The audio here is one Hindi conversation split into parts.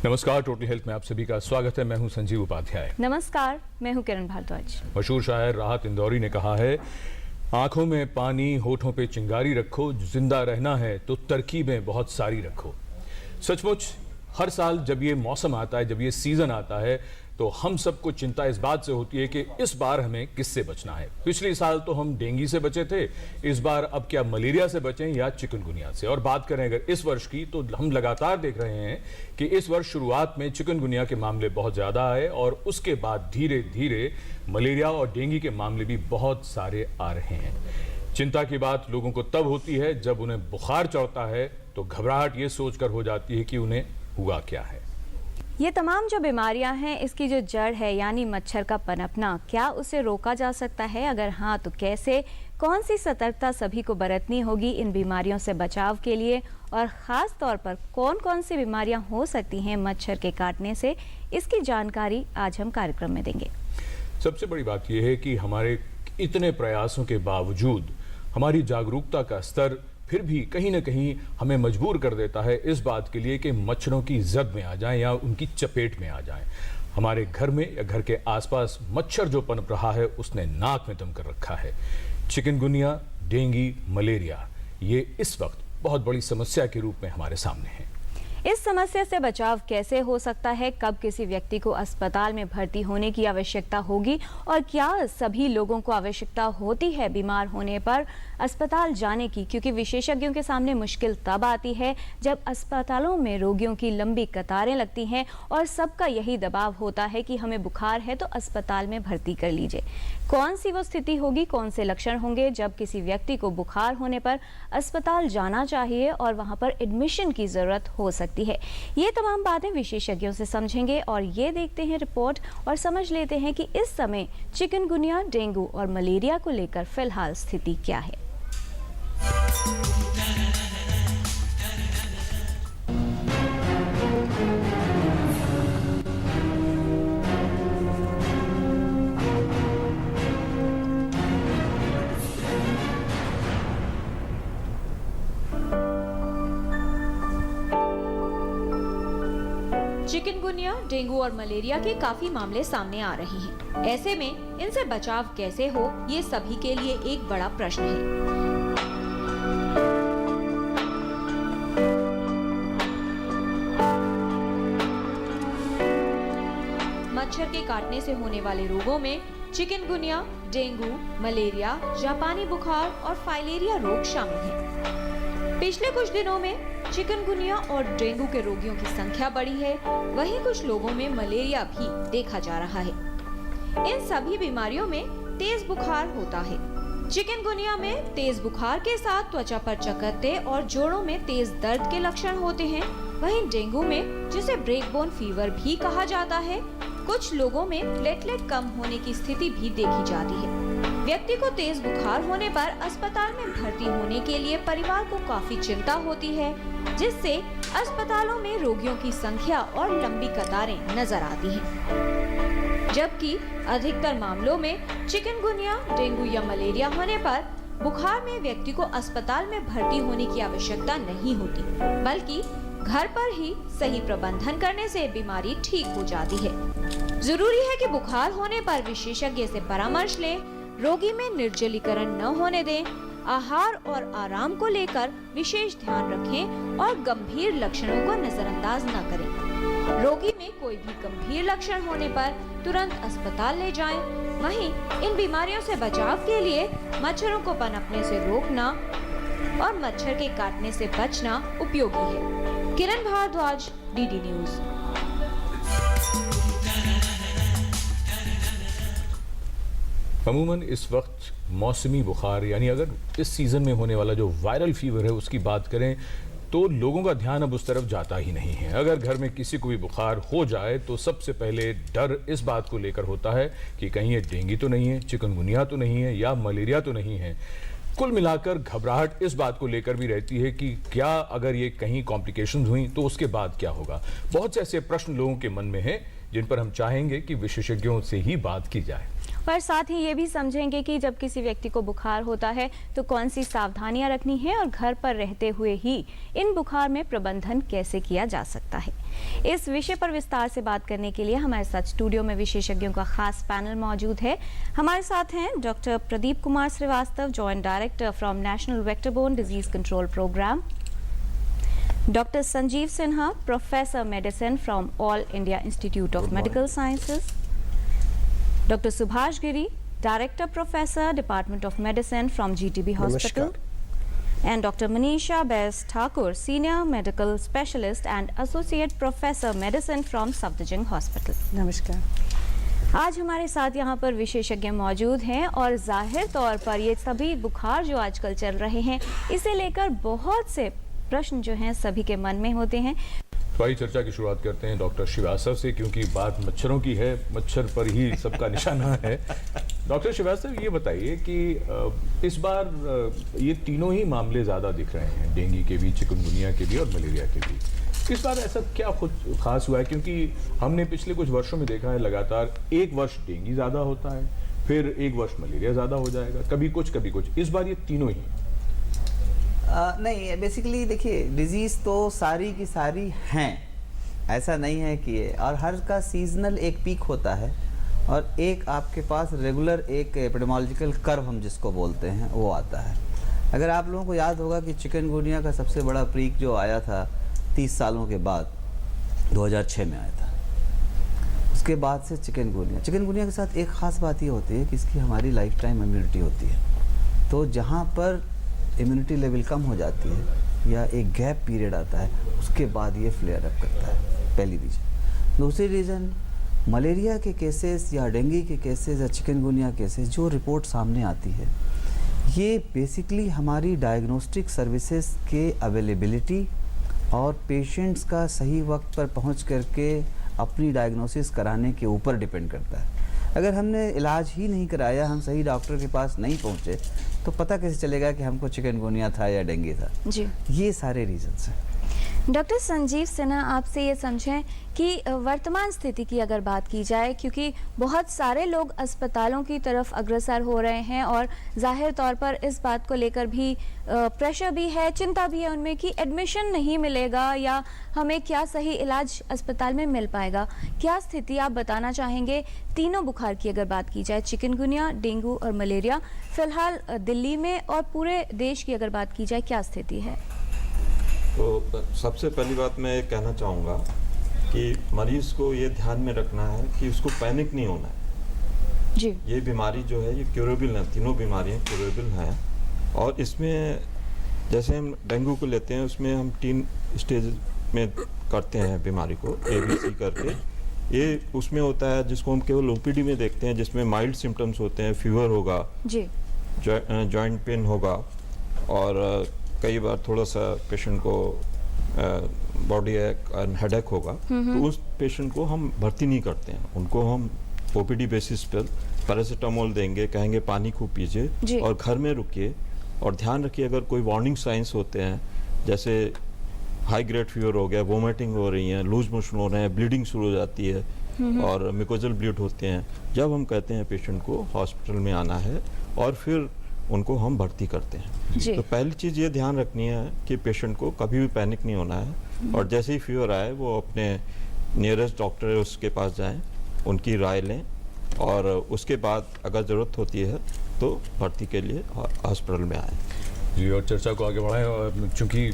नमस्कार, टोटल हेल्थ में आप सभी का स्वागत है। मैं हूं संजीव उपाध्याय। नमस्कार, मैं हूं किरण भारद्वाज। मशहूर शायर राहत इंदौरी ने कहा है, आंखों में पानी, होठों पे चिंगारी रखो, जिंदा रहना है तो तरकीबें बहुत सारी रखो। सचमुच हर साल जब ये मौसम आता है, जब ये सीजन आता है, तो हम सबको चिंता इस बात से होती है कि इस बार हमें किससे बचना है। पिछले साल तो हम डेंगू से बचे थे, इस बार अब क्या मलेरिया से बचें या चिकनगुनिया से। और बात करें अगर इस वर्ष की, तो हम लगातार देख रहे हैं कि इस वर्ष शुरुआत में चिकनगुनिया के मामले बहुत ज़्यादा आए और उसके बाद धीरे धीरे मलेरिया और डेंगू के मामले भी बहुत सारे आ रहे हैं। चिंता की बात लोगों को तब होती है जब उन्हें बुखार चढ़ता है, तो घबराहट ये सोचकर हो जाती है कि उन्हें हुआ क्या है। ये तमाम जो बीमारियां हैं, इसकी जो जड़ है यानी मच्छर का पनपना, क्या उसे रोका जा सकता है? अगर हाँ तो कैसे? कौन सी सतर्कता सभी को बरतनी होगी इन बीमारियों से बचाव के लिए? और ख़ास तौर पर कौन कौन सी बीमारियां हो सकती हैं मच्छर के काटने से, इसकी जानकारी आज हम कार्यक्रम में देंगे। सबसे बड़ी बात यह है कि हमारे इतने प्रयासों के बावजूद हमारी जागरूकता का स्तर फिर भी कहीं ना कहीं हमें मजबूर कर देता है इस बात के लिए कि मच्छरों की जद में आ जाएं या उनकी चपेट में आ जाएं। हमारे घर में या घर के आसपास मच्छर जो पनप रहा है, उसने नाक में दम कर रखा है। चिकनगुनिया, डेंगू, मलेरिया, ये इस वक्त बहुत बड़ी समस्या के रूप में हमारे सामने है। इस समस्या से बचाव कैसे हो सकता है? कब किसी व्यक्ति को अस्पताल में भर्ती होने की आवश्यकता होगी? और क्या सभी लोगों को आवश्यकता होती है बीमार होने पर अस्पताल जाने की? क्योंकि विशेषज्ञों के सामने मुश्किल तब आती है जब अस्पतालों में रोगियों की लंबी कतारें लगती हैं और सबका यही दबाव होता है कि हमें बुखार है तो अस्पताल में भर्ती कर लीजिए। कौन सी वो स्थिति होगी, कौन से लक्षण होंगे जब किसी व्यक्ति को बुखार होने पर अस्पताल जाना चाहिए और वहां पर एडमिशन की जरूरत हो सकती है? ये तमाम बातें विशेषज्ञों से समझेंगे और ये देखते हैं रिपोर्ट और समझ लेते हैं कि इस समय चिकनगुनिया, डेंगू और मलेरिया को लेकर फिलहाल स्थिति क्या है। चिकनगुनिया, डेंगू और मलेरिया के काफी मामले सामने आ रहे हैं। ऐसे में इनसे बचाव कैसे हो, ये सभी के लिए एक बड़ा प्रश्न है। मच्छर के काटने से होने वाले रोगों में चिकनगुनिया, डेंगू, मलेरिया, जापानी बुखार और फाइलेरिया रोग शामिल हैं। पिछले कुछ दिनों में चिकनगुनिया और डेंगू के रोगियों की संख्या बढ़ी है, वहीं कुछ लोगों में मलेरिया भी देखा जा रहा है। इन सभी बीमारियों में तेज बुखार होता है। चिकनगुनिया में तेज बुखार के साथ त्वचा पर चकत्ते और जोड़ों में तेज दर्द के लक्षण होते हैं। वहीं डेंगू में, जिसे ब्रेकबोन फीवर भी कहा जाता है, कुछ लोगों में प्लेटलेट कम होने की स्थिति भी देखी जाती है। व्यक्ति को तेज बुखार होने पर अस्पताल में भर्ती होने के लिए परिवार को काफी चिंता होती है, जिससे अस्पतालों में रोगियों की संख्या और लंबी कतारें नजर आती हैं। जबकि अधिकतर मामलों में चिकनगुनिया, डेंगू या मलेरिया होने पर बुखार में व्यक्ति को अस्पताल में भर्ती होने की आवश्यकता नहीं होती, बल्कि घर पर ही सही प्रबंधन करने से बीमारी ठीक हो जाती है। जरूरी है कि बुखार होने पर विशेषज्ञ से परामर्श लें, रोगी में निर्जलीकरण न होने दें, आहार और आराम को लेकर विशेष ध्यान रखें और गंभीर लक्षणों को नजरअंदाज न करें। रोगी में कोई भी गंभीर लक्षण होने पर तुरंत अस्पताल ले जाएं। वहीं इन बीमारियों से बचाव के लिए मच्छरों को पनपने से रोकना और मच्छर के काटने से बचना उपयोगी है। किरण भारद्वाज, डीडी न्यूज। अमूमन इस वक्त मौसमी बुखार, यानी अगर इस सीज़न में होने वाला जो वायरल फीवर है उसकी बात करें, तो लोगों का ध्यान अब उस तरफ जाता ही नहीं है। अगर घर में किसी को भी बुखार हो जाए तो सबसे पहले डर इस बात को लेकर होता है कि कहीं ये डेंगू तो नहीं है, चिकनगुनिया तो नहीं है या मलेरिया तो नहीं है। कुल मिलाकर घबराहट इस बात को लेकर भी रहती है कि क्या अगर ये कहीं कॉम्प्लिकेशंस हुई तो उसके बाद क्या होगा। बहुत से ऐसे प्रश्न लोगों के मन में हैं जिन पर हम चाहेंगे कि विशेषज्ञों से ही बात की जाए। पर साथ ही ये भी समझेंगे कि जब किसी व्यक्ति को बुखार होता है तो कौन सी सावधानियां रखनी है और घर पर रहते हुए ही इन बुखार में प्रबंधन कैसे किया जा सकता है। इस विषय पर विस्तार से बात करने के लिए हमारे साथ स्टूडियो में विशेषज्ञों का खास पैनल मौजूद है। हमारे साथ हैं doctor Pradeep Kumar Srivastava, joint director from national vector borne disease control programme, doctor Sanjeev Sinha, professor medicine from all India institute of medical sciences, doctor Subhash Giri, director professor department of medicine from GTB hospital, and Dr. Manisha Bes Thakur, Senior Medical Specialist and Associate Professor Medicine from Safdarjung Hospital. नमस्कार। आज हमारे साथ यहाँ पर विशेषज्ञ मौजूद हैं और जाहिर तौर पर ये सभी बुखार जो आजकल चल रहे हैं इसे लेकर बहुत से प्रश्न जो हैं सभी के मन में होते हैं। हमारी चर्चा की शुरुआत करते हैं डॉक्टर श्रीवास्तव से, क्योंकि बात मच्छरों की है, मच्छर पर ही सबका निशाना है। डॉक्टर श्रीवास्तव, ये बताइए कि इस बार ये तीनों ही मामले ज़्यादा दिख रहे हैं, डेंगू के भी, चिकनगुनिया के भी और मलेरिया के भी। इस बार ऐसा क्या कुछ खास हुआ है? क्योंकि हमने पिछले कुछ वर्षों में देखा है लगातार एक वर्ष डेंगू ज़्यादा होता है, फिर एक वर्ष मलेरिया ज़्यादा हो जाएगा, कभी कुछ। इस बार ये तीनों ही नहीं, बेसिकली देखिए, डिजीज़ तो सारी की सारी हैं, ऐसा नहीं है कि और हर का सीजनल एक पीक होता है और एक आपके पास रेगुलर एक एपिडेमियोलॉजिकल कर्व हम जिसको बोलते हैं वो आता है। अगर आप लोगों को याद होगा कि चिकनगुनिया का सबसे बड़ा पीक जो आया था 30 सालों के बाद 2006 में आया था, उसके बाद से चिकनगुनिया के साथ एक ख़ास बात ये होती है कि इसकी हमारी लाइफ टाइम इम्यूनिटी होती है। तो जहाँ पर इम्यूनिटी लेवल कम हो जाती है या एक गैप पीरियड आता है, उसके बाद ये फ्लेयर अप करता है, पहली रीज़न। दूसरी रीज़न, मलेरिया के केसेस या डेंगू के केसेस या चिकनगुनिया केसेस जो रिपोर्ट सामने आती है, ये बेसिकली हमारी डायग्नोस्टिक सर्विसेज के अवेलेबिलिटी और पेशेंट्स का सही वक्त पर पहुंच करके अपनी डायग्नोसिस कराने के ऊपर डिपेंड करता है। अगर हमने इलाज ही नहीं कराया, हम सही डॉक्टर के पास नहीं पहुंचे, तो पता कैसे चलेगा कि हमको चिकनगुनिया था या डेंगू था? जी, ये सारे रीजंस हैं। डॉक्टर संजीव सिन्हा, आपसे ये समझें कि वर्तमान स्थिति की अगर बात की जाए, क्योंकि बहुत सारे लोग अस्पतालों की तरफ अग्रसर हो रहे हैं और जाहिर तौर पर इस बात को लेकर भी प्रेशर भी है, चिंता भी है उनमें कि एडमिशन नहीं मिलेगा या हमें क्या सही इलाज अस्पताल में मिल पाएगा। क्या स्थिति आप बताना चाहेंगे तीनों बुखार की अगर बात की जाए, चिकनगुनिया, डेंगू और मलेरिया, फिलहाल दिल्ली में और पूरे देश की अगर बात की जाए क्या स्थिति है? तो सबसे पहली बात मैं ये कहना चाहूँगा कि मरीज़ को ये ध्यान में रखना है कि उसको पैनिक नहीं होना है जी। ये बीमारी जो है ये क्यूरेबल है, तीनों बीमारियाँ क्यूरेबल हैं। और इसमें जैसे हम डेंगू को लेते हैं, उसमें हम 3 स्टेज में करते हैं बीमारी को, ABC करके। ये उसमें होता है जिसको हम केवल OPD में देखते हैं, जिसमें माइल्ड सिम्टम्स होते हैं, फीवर होगा जी, जॉइंट पेन होगा और कई बार थोड़ा सा पेशेंट को बॉडी हेडेक होगा, तो उस पेशेंट को हम भर्ती नहीं करते हैं। उनको हम OPD बेसिस पर पैरासीटामोल देंगे, कहेंगे पानी खूब पीजिए और घर में रुकिए। और ध्यान रखिए, अगर कोई वार्निंग साइंस होते हैं, जैसे हाई ग्रेड फीवर हो गया, वोमिटिंग हो रही है, लूज मोशन हो रहे हैं, ब्लीडिंग शुरू हो जाती है और मिकोजल ब्लीड होते हैं, जब हम कहते हैं पेशेंट को हॉस्पिटल में आना है और फिर उनको हम भर्ती करते हैं। तो पहली चीज़ ये ध्यान रखनी है कि पेशेंट को कभी भी पैनिक नहीं होना है और जैसे ही फीवर आए वो अपने नियरेस्ट डॉक्टर है उसके पास जाएं, उनकी राय लें और उसके बाद अगर ज़रूरत होती है तो भर्ती के लिए हॉस्पिटल में आएँ। जी, और चर्चा को आगे बढ़ाएं। और चूँकि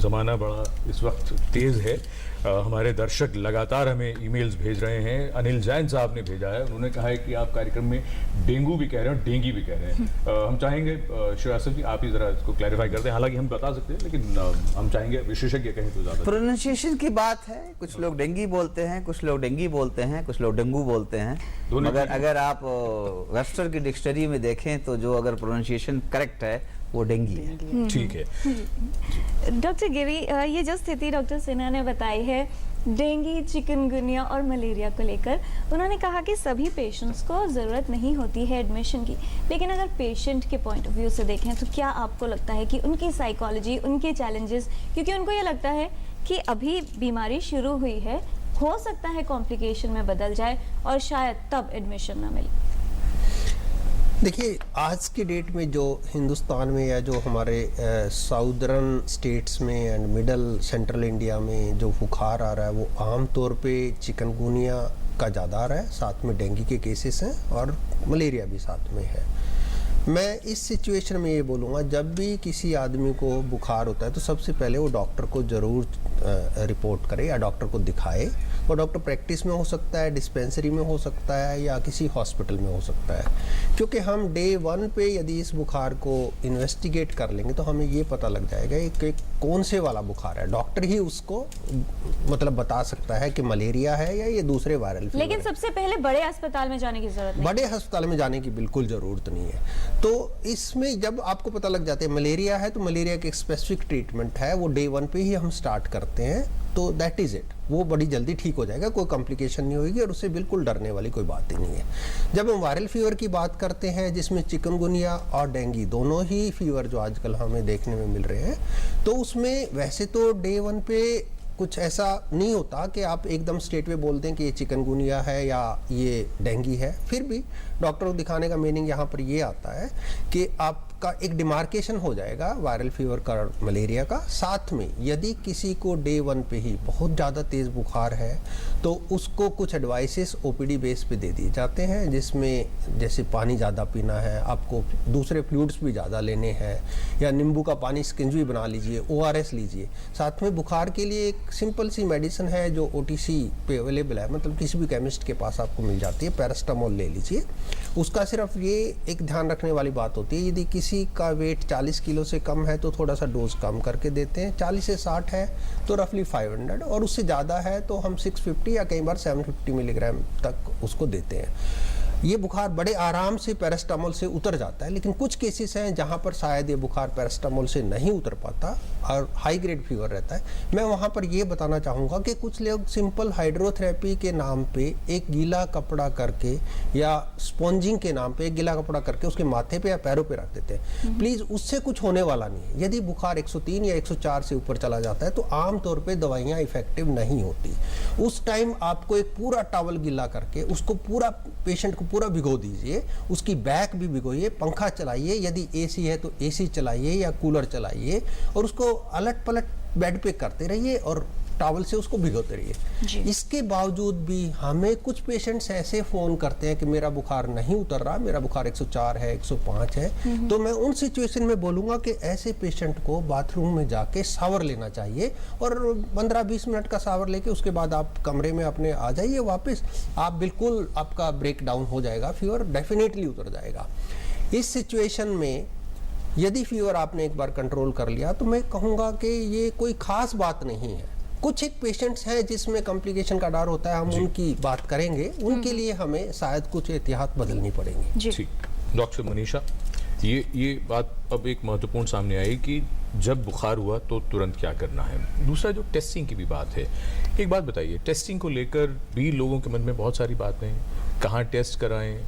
ज़माना बड़ा इस वक्त तेज़ है, हमारे दर्शक लगातार हमें ईमेल्स भेज रहे हैं। अनिल जैन साहब ने भेजा है, उन्होंने कहा है कि आप कार्यक्रम में डेंगू भी कह रहे हैं और डेंगू भी कह रहे हैं। हम चाहेंगे श्रीवास्तव जी आप ही ज़रा इसको क्लैरिफाई कर दें। हालांकि हम बता सकते हैं, लेकिन हम चाहेंगे विशेषज्ञ कहें तो ज़्यादा। प्रोनाउंसिएशन की बात है, कुछ लोग डेंगू बोलते हैं, कुछ लोग डेंगू बोलते हैं, कुछ लोग डेंगू बोलते हैं। मगर अगर आप वेबस्टर की डिक्शनरी में देखें तो जो अगर प्रोनाउंसिएशन करेक्ट है वो डेंगू है। ठीक है डॉक्टर गिरी, ये जो स्थिति डॉक्टर सिन्हा ने बताई है डेंगू, चिकनगुनिया और मलेरिया को लेकर, उन्होंने कहा कि सभी पेशेंट्स को ज़रूरत नहीं होती है एडमिशन की, लेकिन अगर पेशेंट के पॉइंट ऑफ व्यू से देखें तो क्या आपको लगता है कि उनकी साइकोलॉजी, उनके चैलेंजेस, क्योंकि उनको ये लगता है कि अभी बीमारी शुरू हुई है, हो सकता है कॉम्प्लिकेशन में बदल जाए और शायद तब एडमिशन ना मिले? देखिए, आज की डेट में जो हिंदुस्तान में या जो हमारे साउदर्न स्टेट्स में एंड मिडल सेंट्रल इंडिया में जो बुखार आ रहा है वो आम तौर पे चिकनगुनिया का ज़्यादा आ रहा है, साथ में डेंगू के केसेस हैं और मलेरिया भी साथ में है। मैं इस सिचुएशन में ये बोलूँगा, जब भी किसी आदमी को बुखार होता है तो सबसे पहले वो डॉक्टर को ज़रूर रिपोर्ट करे या डॉक्टर को दिखाए। वो डॉक्टर प्रैक्टिस में हो सकता है, डिस्पेंसरी में हो सकता है या किसी हॉस्पिटल में हो सकता है, क्योंकि हम डे 1 पे यदि इस बुखार को इन्वेस्टिगेट कर लेंगे तो हमें ये पता लग जाएगा कि कौन से वाला बुखार है। डॉक्टर ही उसको मतलब बता सकता है कि मलेरिया है या ये दूसरे वायरल फीवर लेकिन है। सबसे पहले बड़े अस्पताल में जाने की जरूरत नहीं। बड़े अस्पताल में जाने की बिल्कुल ज़रूरत नहीं है। तो इसमें जब आपको पता लग जाता है मलेरिया है तो मलेरिया की एक स्पेसिफिक ट्रीटमेंट है, वो डे 1 पे ही हम स्टार्ट करते हैं, तो दैट इज़ इट। वो बड़ी जल्दी ठीक हो जाएगा, कोई कॉम्प्लिकेशन नहीं होगी और उससे बिल्कुल डरने वाली कोई बात ही नहीं है। जब हम वायरल फीवर की बात करते हैं जिसमें चिकनगुनिया और डेंगू दोनों ही फीवर जो आजकल हमें देखने में मिल रहे हैं, तो उसमें वैसे तो डे 1 पे कुछ ऐसा नहीं होता कि आप एकदम स्ट्रेट वे बोलते हैं कि ये चिकनगुनिया है या ये डेंगू है। फिर भी डॉक्टर को दिखाने का मीनिंग यहाँ पर ये आता है कि आपका एक डिमार्केशन हो जाएगा वायरल फीवर का और मलेरिया का। साथ में यदि किसी को डे 1 पे ही बहुत ज़्यादा तेज़ बुखार है तो उसको कुछ एडवाइसेस ओपीडी बेस पे दे दिए जाते हैं, जिसमें जैसे पानी ज़्यादा पीना है, आपको दूसरे फ्लूइड्स भी ज़्यादा लेने हैं, या नींबू का पानी स्किंजवी बना लीजिए, ORS लीजिए। साथ में बुखार के लिए एक सिंपल सी मेडिसिन है जो OTC पे अवेलेबल है, मतलब किसी भी केमिस्ट के पास आपको मिल जाती है, पैरास्टामोल ले लीजिए। उसका सिर्फ ये एक ध्यान रखने वाली बात होती है, यदि किसी का वेट 40 किलो से कम है तो थोड़ा सा डोज कम करके देते हैं, 40 से 60 है तो रफली 500, और उससे ज़्यादा है तो हम 650 या कई बार 750 मिलीग्राम तक उसको देते हैं। ये बुखार बड़े आराम से पैरास्टामोल से उतर जाता है, लेकिन कुछ केसेस हैं जहाँ पर शायद ये बुखार पैरास्टामोल से नहीं उतर पाता और हाई ग्रेड फीवर रहता है। मैं वहाँ पर ये बताना चाहूँगा कि कुछ लोग सिंपल हाइड्रोथेरेपी के नाम पे एक गीला कपड़ा करके या स्पॉन्जिंग के नाम पे एक गीला कपड़ा करके उसके माथे पे या पैरों पे रख देते हैं। प्लीज़, उससे कुछ होने वाला नहीं है। यदि बुखार 103 या 104 से ऊपर चला जाता है तो आमतौर पर दवाइयाँ इफेक्टिव नहीं होती। उस टाइम आपको एक पूरा टॉवल गीला करके उसको पूरा पेशेंट को पूरा भिगो दीजिए, उसकी बैक भी भिगोइए, पंखा चलाइए, यदि AC है तो AC चलाइए या कूलर चलाइए, और उसको अलट पलट बेड पे करते रहिए और टॉवल से उसको भिगोते रहिए। इसके बावजूद भी हमें कुछ पेशेंट्स ऐसे फ़ोन करते हैं कि मेरा बुखार नहीं उतर रहा, मेरा बुखार 104 है, 105 है, तो मैं उन सिचुएशन में बोलूँगा कि ऐसे पेशेंट को बाथरूम में जाके शावर लेना चाहिए और 15-20 मिनट का शावर लेके उसके बाद आप कमरे में अपने आ जाइए वापस। आप बिल्कुल, आपका ब्रेक डाउन हो जाएगा, फीवर डेफिनेटली उतर जाएगा। इस सिचुएशन में यदि फीवर आपने एक बार कंट्रोल कर लिया तो मैं कहूँगा कि ये कोई ख़ास बात नहीं है। कुछ एक पेशेंट्स हैं जिसमें कॉम्प्लिकेशन का डर होता है, हम उनकी बात करेंगे, उनके लिए हमें शायद कुछ एहतियात बदलनी पड़ेंगी। ठीक, डॉक्टर मनीषा, ये बात अब एक महत्वपूर्ण सामने आई कि जब बुखार हुआ तो तुरंत क्या करना है। दूसरा, जो टेस्टिंग की भी बात है, एक बात बताइए, टेस्टिंग को लेकर भी लोगों के मन में बहुत सारी बातें हैं, कहाँ टेस्ट कराएं,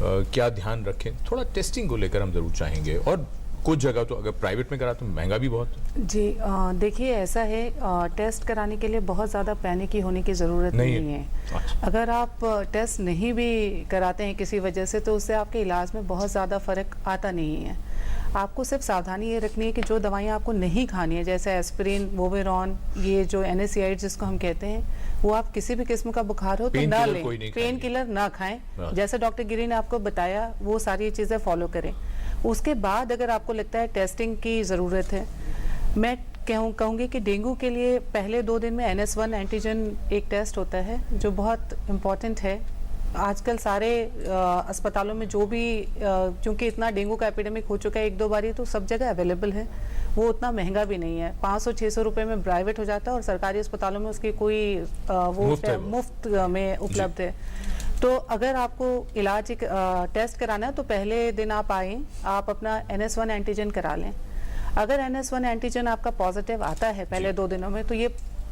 क्या ध्यान रखें, थोड़ा टेस्टिंग को लेकर हम जरूर चाहेंगे। और कुछ जगह तो अगर प्राइवेट में करा तो महंगा भी बहुत है। जी, देखिए ऐसा है, टेस्ट कराने के लिए बहुत ज़्यादा पैनिक की होने की ज़रूरत नहीं है। अच्छा। अगर आप टेस्ट नहीं भी कराते हैं किसी वजह से तो उससे आपके इलाज में बहुत ज़्यादा फ़र्क आता नहीं है। आपको सिर्फ सावधानी ये रखनी है कि जो दवाइयाँ आपको नहीं खानी है, जैसे एस्पिरिन, वोवेरॉन, ये जो NSAID जिसको हम कहते हैं, वो आप किसी भी किस्म का बुखार हो तो ना लें, पेन किलर ना खाएं। जैसे डॉक्टर गिरी ने आपको बताया वो सारी चीज़ें फॉलो करें। उसके बाद अगर आपको लगता है टेस्टिंग की ज़रूरत है, मैं कहूँगी कि डेंगू के लिए पहले 2 दिन में NS1 एंटीजन एक टेस्ट होता है जो बहुत इम्पॉर्टेंट है। आजकल सारे अस्पतालों में जो भी, क्योंकि इतना डेंगू का एपिडेमिक हो चुका है 1-2 बारी, तो सब जगह अवेलेबल है। वो उतना महंगा भी नहीं है, 500-600 रुपये में प्राइवेट हो जाता है और सरकारी अस्पतालों में उसकी कोई मुफ्त में उपलब्ध है। तो अगर आपको इलाज टेस्ट कराना है तो पहले दिन आप आए, आप अपना NS1 एंटीजन करा लें। अगर NS1 एंटीजन आपका पॉजिटिव आता है पहले 2 दिनों में तो ये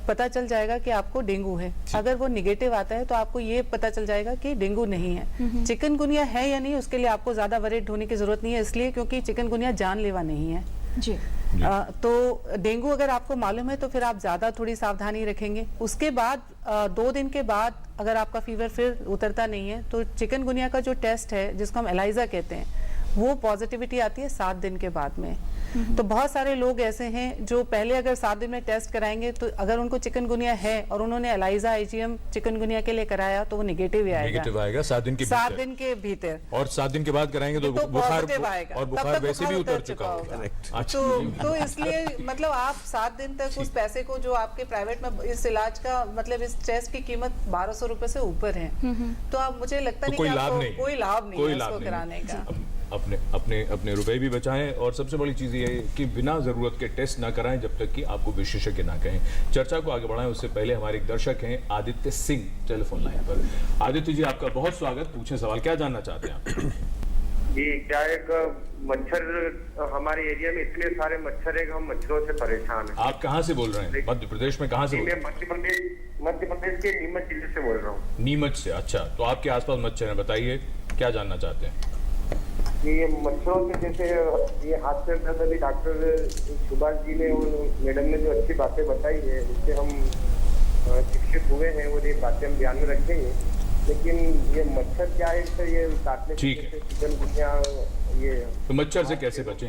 पता चल जाएगा कि आपको डेंगू है। अगर वो निगेटिव आता है तो आपको ये पता चल जाएगा कि डेंगू नहीं है। चिकनगुनिया है या नहीं उसके लिए आपको ज़्यादा वरीड होने की ज़रूरत नहीं है, इसलिए क्योंकि चिकनगुनिया जानलेवा नहीं है। जी। तो डेंगू अगर आपको मालूम है तो फिर आप ज़्यादा थोड़ी सावधानी रखेंगे। उसके बाद 2 दिन के बाद अगर आपका फीवर फिर उतरता नहीं है तो चिकनगुनिया का जो टेस्ट है जिसको हम एलाइजा कहते हैं वो पॉजिटिविटी आती है 7 दिन के बाद में। तो बहुत सारे लोग ऐसे हैं जो पहले अगर 7 दिन में टेस्ट कराएंगे तो अगर उनको चिकनगुनिया है और उन्होंने एलाइजा आईजीएम चिकनगुनिया के लिए कराया तो वो नेगेटिव ही आएगा। नेगेटिव आएगा 7 दिन के 7 भीतर। दिन के भीतर। और 7 दिन के बाद कराएंगे तो बुखार पॉजिटिव आएगा, और तब बुखार तक वैसे भी बुखार उतर चुका होगा। अच्छा। तो इसलिए मतलब आप 7 दिन तक उस पैसे को जो आपके प्राइवेट में इस इलाज का मतलब इस टेस्ट की कीमत 1200 रुपए से ऊपर है, तो आप मुझे लगता तो नहीं कोई कि लाभ आपको नहीं, कोई लाभ नहीं कोई है लाभ उसको नहीं। कराने का। अपने अपने अपने रुपए भी बचाएं और सबसे बड़ी चीज़ ये है कि बिना ज़रूरत के टेस्ट ना कराएं जब तक कि आपको विशेषज्ञ ना कहें। चर्चा को आगे बढ़ाएं उससे पहले हमारे एक दर्शक हैं आदित्य सिंह टेलीफोन लाइन पर। आदित्य जी आपका बहुत स्वागत, पूछें सवाल, क्या जानना चाहते हैं आप? जी क्या एक मच्छर हमारे एरिया में इतने सारे मच्छर है कि हम मच्छरों से परेशान हैं। आप कहाँ से बोल रहे हैं? मध्य प्रदेश में कहाँ से बोल रहे मैं मध्य प्रदेश के नीमच जिले से बोल रहा हूँ। हैं? नीमच से। अच्छा, तो आपके आसपास मच्छर हैं, बताइए क्या जानना चाहते हैं? ये मच्छरों से जैसे ये हाथ से दर्द, अभी डॉक्टर सुभाष जी ने और मैडम ने जो अच्छी बातें बताई है उससे हम शिक्षित हुए हैं और ये बातें हम ध्यान में रखेंगे। लेकिन ये मच्छर क्या है, तो ये काटने से ठीक है। जैसे चिकनगुनिया, ये तो मच्छर से कैसे बचें?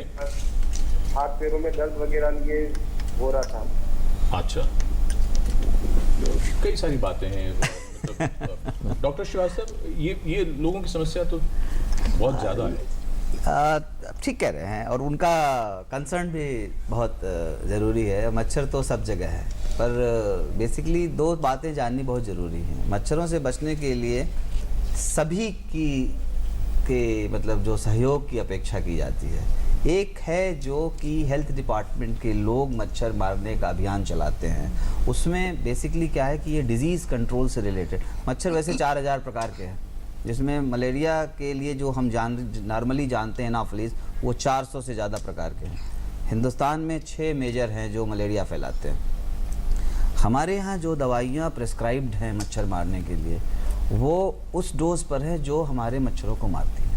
हाथ पैरों में दर्द वगैरह ये हो रहा था। अच्छा, कई सारी बातें हैं। मतलब डॉक्टर श्रीवास्तव, ये लोगों की समस्या तो बहुत ज़्यादा है। ठीक कह रहे हैं और उनका कंसर्न भी बहुत ज़रूरी है। मच्छर तो सब जगह है, पर बेसिकली 2 बातें जाननी बहुत ज़रूरी हैं। मच्छरों से बचने के लिए सभी के मतलब जो सहयोग की अपेक्षा की जाती है। एक है जो कि हेल्थ डिपार्टमेंट के लोग मच्छर मारने का अभियान चलाते हैं। उसमें बेसिकली क्या है कि ये डिजीज़ कंट्रोल से रिलेटेड मच्छर वैसे 4000 प्रकार के हैं, जिसमें मलेरिया के लिए जो हम नॉर्मली जानते हैं एनाफिलीज, वो 400 से ज़्यादा प्रकार के हैं। हिंदुस्तान में 6 मेजर हैं जो मलेरिया फैलाते हैं। हमारे यहाँ जो दवाइयाँ प्रिस्क्राइब्ड हैं मच्छर मारने के लिए वो उस डोज पर है जो हमारे मच्छरों को मारती है।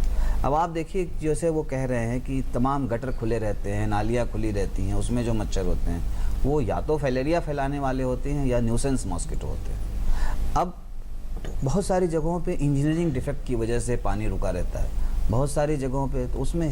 अब आप देखिए, जैसे वो कह रहे हैं कि तमाम गटर खुले रहते हैं, नालियाँ खुली रहती हैं, उसमें जो मच्छर होते हैं वो या तो फैलेरिया फैलाने वाले होते हैं या न्यूसेंस मॉस्किटो होते हैं। अब बहुत सारी जगहों पे इंजीनियरिंग डिफेक्ट की वजह से पानी रुका रहता है, बहुत सारी जगहों पे तो उसमें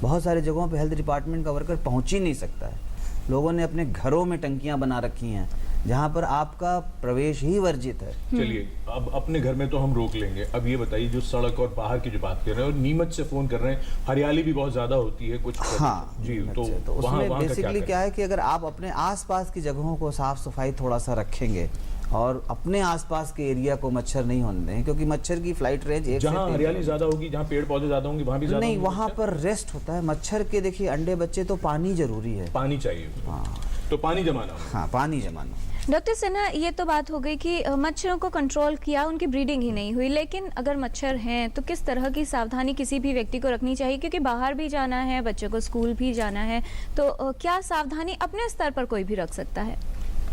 बहुत सारी जगहों पे हेल्थ डिपार्टमेंट का वर्कर पहुंच ही नहीं सकता है। लोगों ने अपने घरों में टंकियां बना रखी हैं जहां पर आपका प्रवेश ही वर्जित है। चलिए, अब अपने घर में तो हम रोक लेंगे। अब ये बताइए, जो सड़क और बाहर की जो बात कर रहे हैं और नीमच से फोन कर रहे हैं, हरियाली भी बहुत ज्यादा होती है कुछ। हाँ जी, तो वहाँ उसमें का बेसिकली क्या है कि अगर आप अपने आसपास की जगहों को साफ सफाई थोड़ा सा रखेंगे और अपने आसपास के एरिया को मच्छर नहीं होने दें, क्योंकि मच्छर की फ्लाइट रेंज जहाँ हरियाली ज्यादा होगी, जहाँ पेड़ पौधे ज्यादा होंगे, वहाँ भी ज्यादा नहीं, होंगे वहाँ मच्छर? पर रेस्ट होता है मच्छर के। देखिए अंडे बच्चे तो पानी जरूरी है, पानी चाहिए। हाँ तो पानी जमाना होगा। हाँ, पानी जमाना। डॉक्टर सिन्हा, ये तो बात हो गई कि मच्छरों को कंट्रोल किया, उनकी ब्रीडिंग ही नहीं हुई, लेकिन अगर मच्छर हैं तो किस तरह की सावधानी किसी भी व्यक्ति को रखनी चाहिए? क्योंकि बाहर भी जाना है, बच्चों को स्कूल भी जाना है, तो क्या सावधानी अपने स्तर पर कोई भी रख सकता है?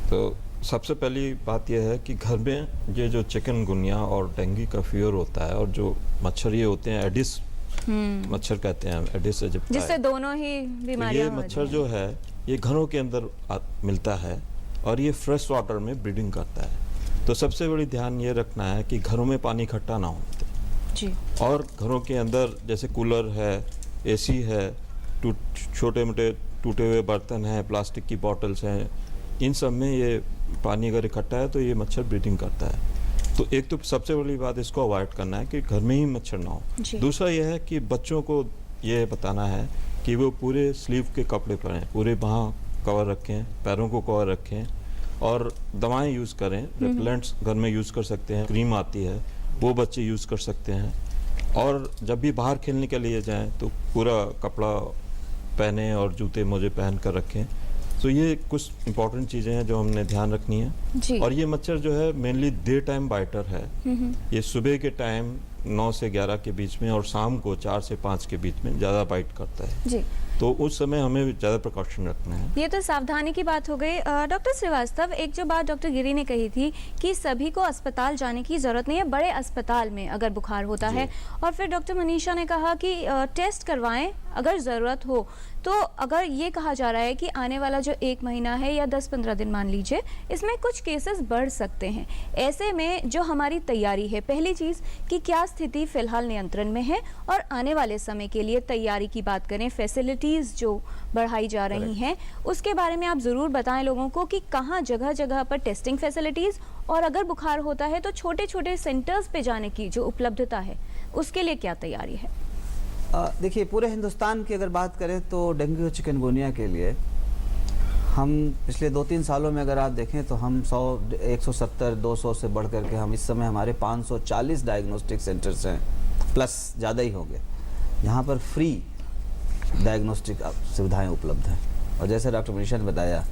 तो सबसे पहली बात यह है कि घर में ये जो चिकनगुनिया और डेंगू का फीवर होता है और जो मच्छर ये होते हैं एडिस मच्छर कहते हैं, एडिस इजिप्टाई, जिससे दोनों ही तो बीमारियां ये मच्छर जो है ये घरों के अंदर मिलता है और ये फ्रेश वाटर में ब्रीडिंग करता है। तो सबसे बड़ी ध्यान ये रखना है कि घरों में पानी इकट्ठा ना होने दें जी। और घरों के अंदर जैसे कूलर है, एसी है, छोटे मोटे टूटे हुए बर्तन हैं, प्लास्टिक की बॉटल्स हैं, इन सब में ये पानी अगर इकट्ठा है तो ये मच्छर ब्रीडिंग करता है। तो एक तो सबसे बड़ी बात इसको अवॉइड करना है कि घर में ही मच्छर ना हो। दूसरा यह है कि बच्चों को ये बताना है कि वो पूरे स्लीव के कपड़े पहनें, पूरे बाँह कवर रखें, पैरों को कवर रखें और दवाएं यूज़ करें। रेपेलेंट्स घर में यूज़ कर सकते हैं, क्रीम आती है वो बच्चे यूज़ कर सकते हैं। और जब भी बाहर खेलने के लिए जाएं तो पूरा कपड़ा पहने और जूते मोजे पहन कर रखें। तो ये कुछ इंपॉर्टेंट चीज़ें हैं जो हमने ध्यान रखनी है। और ये मच्छर जो है मेनली डे टाइम बाइटर है। ये सुबह के टाइम 9 से 11 के बीच में और शाम को 4 से 5 के बीच में ज़्यादा बाइट करता है। जी। तो उस समय हमें ज़्यादा प्रिकॉशन रखना है। ये तो सावधानी की बात हो गई। डॉक्टर श्रीवास्तव, एक जो बात डॉक्टर गिरी ने कही थी कि सभी को अस्पताल जाने की ज़रूरत नहीं है, बड़े अस्पताल में अगर बुखार होता है, और फिर डॉक्टर मनीषा ने कहा कि टेस्ट करवाएं अगर ज़रूरत हो। तो अगर ये कहा जा रहा है कि आने वाला जो 1 महीना है या 10-15 दिन मान लीजिए, इसमें कुछ केसेस बढ़ सकते हैं, ऐसे में जो हमारी तैयारी है, पहली चीज़ कि क्या स्थिति फ़िलहाल नियंत्रण में है, और आने वाले समय के लिए तैयारी की बात करें, फैसिलिटीज़ जो बढ़ाई जा रही हैं उसके बारे में आप ज़रूर बताएं लोगों को कि कहाँ जगह जगह पर टेस्टिंग फैसिलिटीज़, और अगर बुखार होता है तो छोटे छोटे सेंटर्स पे जाने की जो उपलब्धता है उसके लिए क्या तैयारी है? देखिए, पूरे हिंदुस्तान की अगर बात करें तो डेंगू चिकनगुनिया के लिए हम पिछले 2-3 सालों में अगर आप देखें तो हम 170-200 से बढ़ करके हम इस समय हमारे 540 डायग्नोस्टिक सेंटर्स हैं, प्लस ज़्यादा ही होंगे, यहाँ पर फ्री डायग्नोस्टिक सुविधाएं उपलब्ध हैं। और जैसे डॉक्टर मनीषा ने बताया,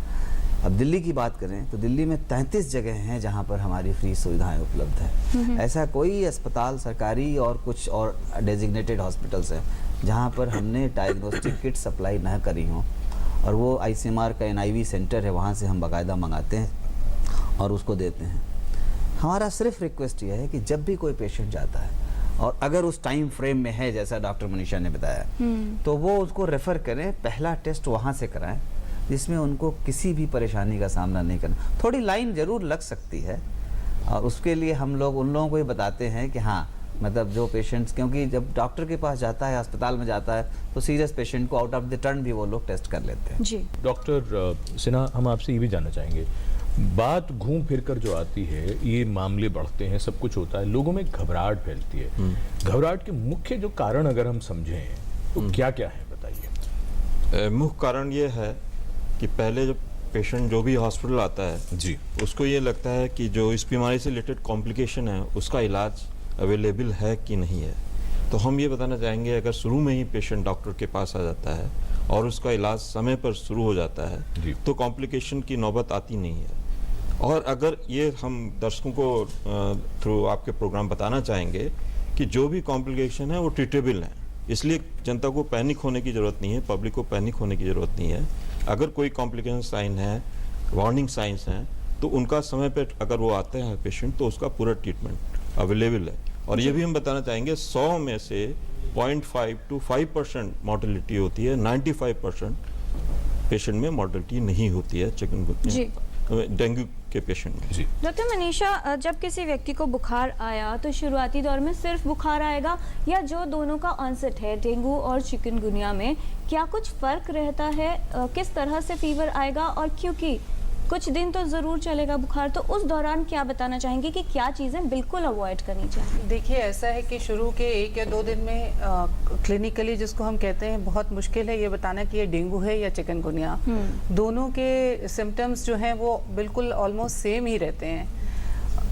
अब दिल्ली की बात करें तो दिल्ली में 33 जगह हैं जहां पर हमारी फ्री सुविधाएं उपलब्ध है। ऐसा कोई अस्पताल सरकारी और कुछ और डेजिग्नेटेड हॉस्पिटल्स हैं जहां पर हमने डायग्नोस्टिक किट सप्लाई न करी हो, और वो आईसीएमआर का NIV सेंटर है, वहां से हम बाकायदा मंगाते हैं और उसको देते हैं। हमारा सिर्फ रिक्वेस्ट ये है कि जब भी कोई पेशेंट जाता है और अगर उस टाइम फ्रेम में है जैसा डॉक्टर मनीषा ने बताया, तो वो उसको रेफ़र करें, पहला टेस्ट वहाँ से कराएं जिसमें उनको किसी भी परेशानी का सामना नहीं करना। थोड़ी लाइन ज़रूर लग सकती है, और उसके लिए हम लोग उन लोगों को ही बताते हैं कि हाँ, मतलब जो पेशेंट्स, क्योंकि जब डॉक्टर के पास जाता है, अस्पताल में जाता है, तो सीरियस पेशेंट को आउट ऑफ द टर्न भी वो लोग टेस्ट कर लेते हैं। जी डॉक्टर सिन्हा, हम आपसे ये भी जानना चाहेंगे, बात घूम फिर कर जो आती है, ये मामले बढ़ते हैं, सब कुछ होता है, लोगों में घबराहट फैलती है। घबराहट के मुख्य जो कारण अगर हम समझें तो क्या क्या है, बताइए। मुख्य कारण ये है कि पहले जब पेशेंट जो भी हॉस्पिटल आता है जी, उसको ये लगता है कि जो इस बीमारी से रिलेटेड कॉम्प्लिकेशन है उसका इलाज अवेलेबल है कि नहीं है। तो हम ये बताना चाहेंगे, अगर शुरू में ही पेशेंट डॉक्टर के पास आ जाता है और उसका इलाज समय पर शुरू हो जाता है तो कॉम्प्लिकेशन की नौबत आती नहीं है। और अगर ये हम दर्शकों को थ्रू आपके प्रोग्राम बताना चाहेंगे कि जो भी कॉम्प्लिकेशन है वो ट्रीटेबल है, इसलिए जनता को पैनिक होने की ज़रूरत नहीं है, पब्लिक को पैनिक होने की ज़रूरत नहीं है। अगर कोई कॉम्प्लिकेशन साइन है, वार्निंग साइंस हैं, तो उनका समय पे अगर वो आते हैं पेशेंट तो उसका पूरा ट्रीटमेंट अवेलेबल है। और ये भी हम बताना चाहेंगे, 100 में से 0.5 to 5% मॉर्टेलिटी होती है, 95% पेशेंट में मॉर्टेलिटी नहीं होती है चिकनगुनिया डेंगू के पेशेंट में। जी डॉक्टर मनीषा, जब किसी व्यक्ति को बुखार आया तो शुरुआती दौर में सिर्फ बुखार आएगा, या जो दोनों का ऑनसेट है डेंगू और चिकनगुनिया में, क्या कुछ फर्क रहता है? किस तरह से फीवर आएगा, और क्योंकि कुछ दिन तो ज़रूर चलेगा बुखार, तो उस दौरान क्या बताना चाहेंगे कि क्या चीज़ें बिल्कुल अवॉइड करनी चाहिए? देखिए, ऐसा है कि शुरू के 1 या 2 दिन में क्लिनिकली जिसको हम कहते हैं बहुत मुश्किल है ये बताना कि ये डेंगू है या चिकनगुनिया। दोनों के सिम्टम्स जो हैं वो बिल्कुल ऑलमोस्ट सेम ही रहते हैं।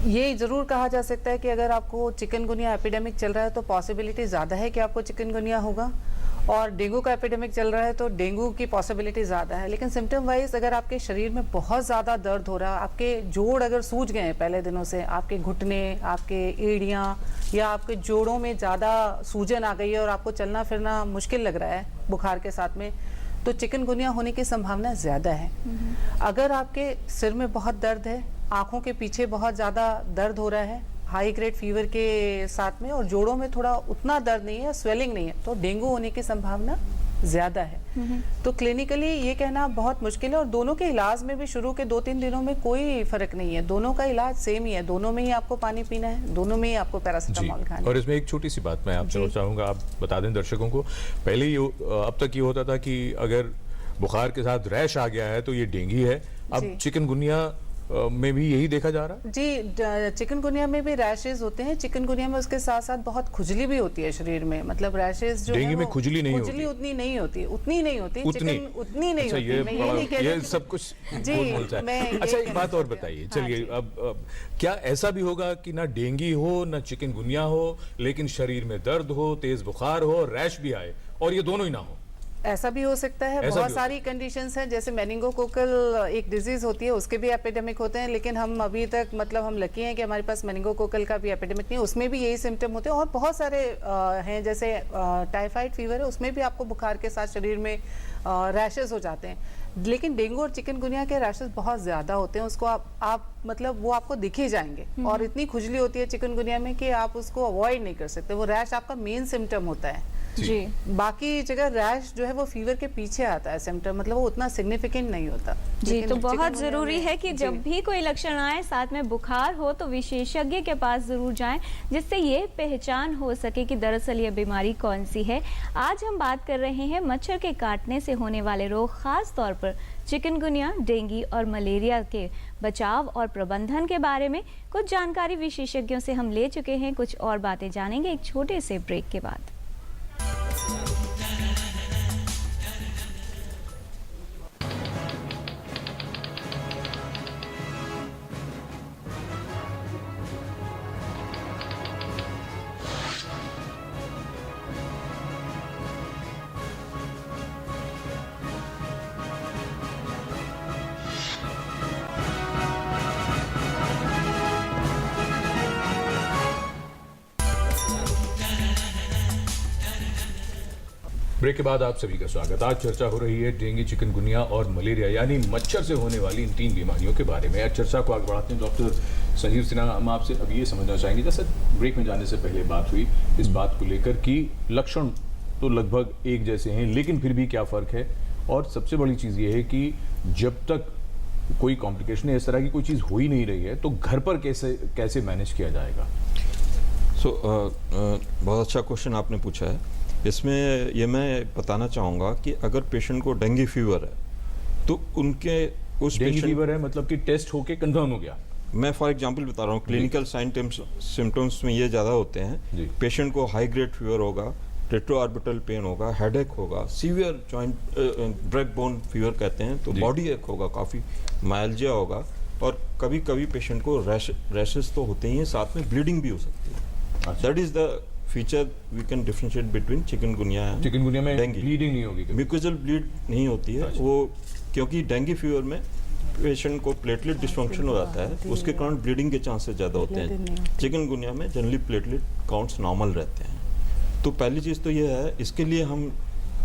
ये ज़रूर कहा जा सकता है कि अगर आपको चिकनगुनिया एपिडेमिक चल रहा है तो पॉसिबिलिटी ज़्यादा है कि आपको चिकनगुनिया होगा, और डेंगू का एपिडेमिक चल रहा है तो डेंगू की पॉसिबिलिटी ज़्यादा है। लेकिन सिम्टम वाइज अगर आपके शरीर में बहुत ज़्यादा दर्द हो रहा है, आपके जोड़ अगर सूज गए हैं पहले दिनों से, आपके घुटने, आपके एड़ियाँ या आपके जोड़ों में ज़्यादा सूजन आ गई है और आपको चलना फिरना मुश्किल लग रहा है बुखार के साथ में, तो चिकनगुनिया होने की संभावना ज़्यादा है। अगर आपके सिर में बहुत दर्द है, आँखों के पीछे बहुत ज़्यादा दर्द हो रहा है हाई ग्रेड फीवर के साथ में, और जोड़ों में थोड़ा उतना दर्द नहीं है, स्वेलिंग नहीं है, तो डेंगू होने की संभावना ज़्यादा है। तो क्लिनिकली ये कहना बहुत मुश्किल है, और दोनों के इलाज में भी शुरू के 2-3 दिनों में कोई फ़र्क नहीं है, दोनों का इलाज सेम ही है, दोनों में ही आपको पानी पीना है, दोनों में ही आपको पैरासीटामोल खाना है। और इसमें एक छोटी सी बात मैं आपसे चाहूँगा, आप बता दें दर्शकों को, पहले अब तक ये होता था कि अगर बुखार के साथ रैश आ गया है तो ये डेंगू है, अब चिकनगुनिया में भी यही देखा जा रहा है? जी, चिकनगुनिया में भी रैशेज होते हैं, चिकनगुनिया में उसके साथ साथ बहुत खुजली भी होती है शरीर में, मतलब रैशेज जो डेंगू में खुजली नहीं होती, उतनी नहीं होती, उतनी नहीं होती, उतनी नहीं होती। ये सब कुछ जी, अच्छा, एक बात और बताइए, चलिए अब क्या ऐसा भी होगा कि ना डेंगू हो ना चिकनगुनिया हो, लेकिन शरीर में दर्द हो, तेज बुखार हो, रैश भी आए, और ये दोनों ही ना हो? ऐसा भी हो सकता है, ऐसा भी बहुत हो सारी कंडीशंस हैं, जैसे मेनिंगोकोकल एक डिजीज होती है, उसके भी एपिडेमिक होते हैं, लेकिन हम अभी तक मतलब हम लकी हैं कि हमारे पास मेनिंगोकोकल का भी एपिडेमिक नहीं है, उसमें भी यही सिम्टम होते हैं। और बहुत सारे हैं, जैसे टाइफाइड फीवर है, उसमें भी आपको बुखार के साथ शरीर में रैशेस हो जाते हैं। लेकिन डेंगू और चिकनगुनिया के रैशेस बहुत ज़्यादा होते हैं, उसको आप मतलब वो आपको दिख ही जाएंगे, और इतनी खुजली होती है चिकनगुनिया में कि आप उसको अवॉइड नहीं कर सकते। वो रैश आपका मेन सिम्टम होता है। जी बाकी जगह रैश जो है वो फीवर के पीछे आता है सिम्टम, मतलब वो उतना सिग्निफिकेंट नहीं होता। जी, लेकिन तो बहुत चिकनगुनिया ज़रूरी में- है कि जब जी। भी कोई लक्षण आए, साथ में बुखार हो, तो विशेषज्ञ के पास ज़रूर जाएं, जिससे ये पहचान हो सके कि दरअसल ये बीमारी कौन सी है। आज हम बात कर रहे हैं मच्छर के काटने से होने वाले रोग, खास तौर पर चिकनगुनिया, डेंगू और मलेरिया के बचाव और प्रबंधन के बारे में। कुछ जानकारी विशेषज्ञों से हम ले चुके हैं, कुछ और बातें जानेंगे एक छोटे से ब्रेक के बाद। ब्रेक के बाद आप सभी का स्वागत। आज चर्चा हो रही है डेंगू, चिकनगुनिया और मलेरिया यानी मच्छर से होने वाली इन 3 बीमारियों के बारे में। आज चर्चा को आगे बढ़ाते हैं। डॉक्टर संजीव सिन्हा, हम आपसे अब ये समझना चाहेंगे, जैसे ब्रेक में जाने से पहले बात हुई इस बात को लेकर कि लक्षण तो लगभग एक जैसे हैं, लेकिन फिर भी क्या फ़र्क है। और सबसे बड़ी चीज़ ये है कि जब तक कोई कॉम्प्लिकेशन इस तरह की कोई चीज़ हो ही नहीं रही है, तो घर पर कैसे मैनेज किया जाएगा। बहुत अच्छा क्वेश्चन आपने पूछा है। इसमें ये मैं बताना चाहूँगा कि अगर पेशेंट को डेंगू फीवर है तो उनके उस डेंगू पेशेंट, फीवर है मतलब कि टेस्ट होके कंफर्म हो गया। मैं फॉर एग्जांपल बता रहा हूँ, क्लिनिकल सिम्टम्स में ये ज़्यादा होते जी। हैं। पेशेंट को हाई ग्रेड फीवर होगा, रेट्रोऑर्बिटल पेन होगा, हेडेक होगा, severe joint break bone fever कहते हैं, तो जी। बॉडी एक होगा, काफ़ी माइल्जिया होगा, और कभी कभी पेशेंट को रैशेस तो होते ही हैं, साथ में ब्लीडिंग भी हो सकती है। That is the feature we can differentiate between chikungunya and chikungunya में डेंगू। ब्लीडिंग नहीं होगी कभी। म्यूकोजल ब्लीड नहीं होती है अच्छा। वो, क्योंकि डेंगू फीवर में पेशेंट को प्लेटलेट डिस्फंक्शन हो जाता है, उसके कारण ब्लीडिंग के चांसेस ज़्यादा होते हैं। चिकनगुनिया में जनरली प्लेटलेट काउंट्स नॉर्मल रहते हैं। तो पहली चीज़ तो ये है, इसके लिए हम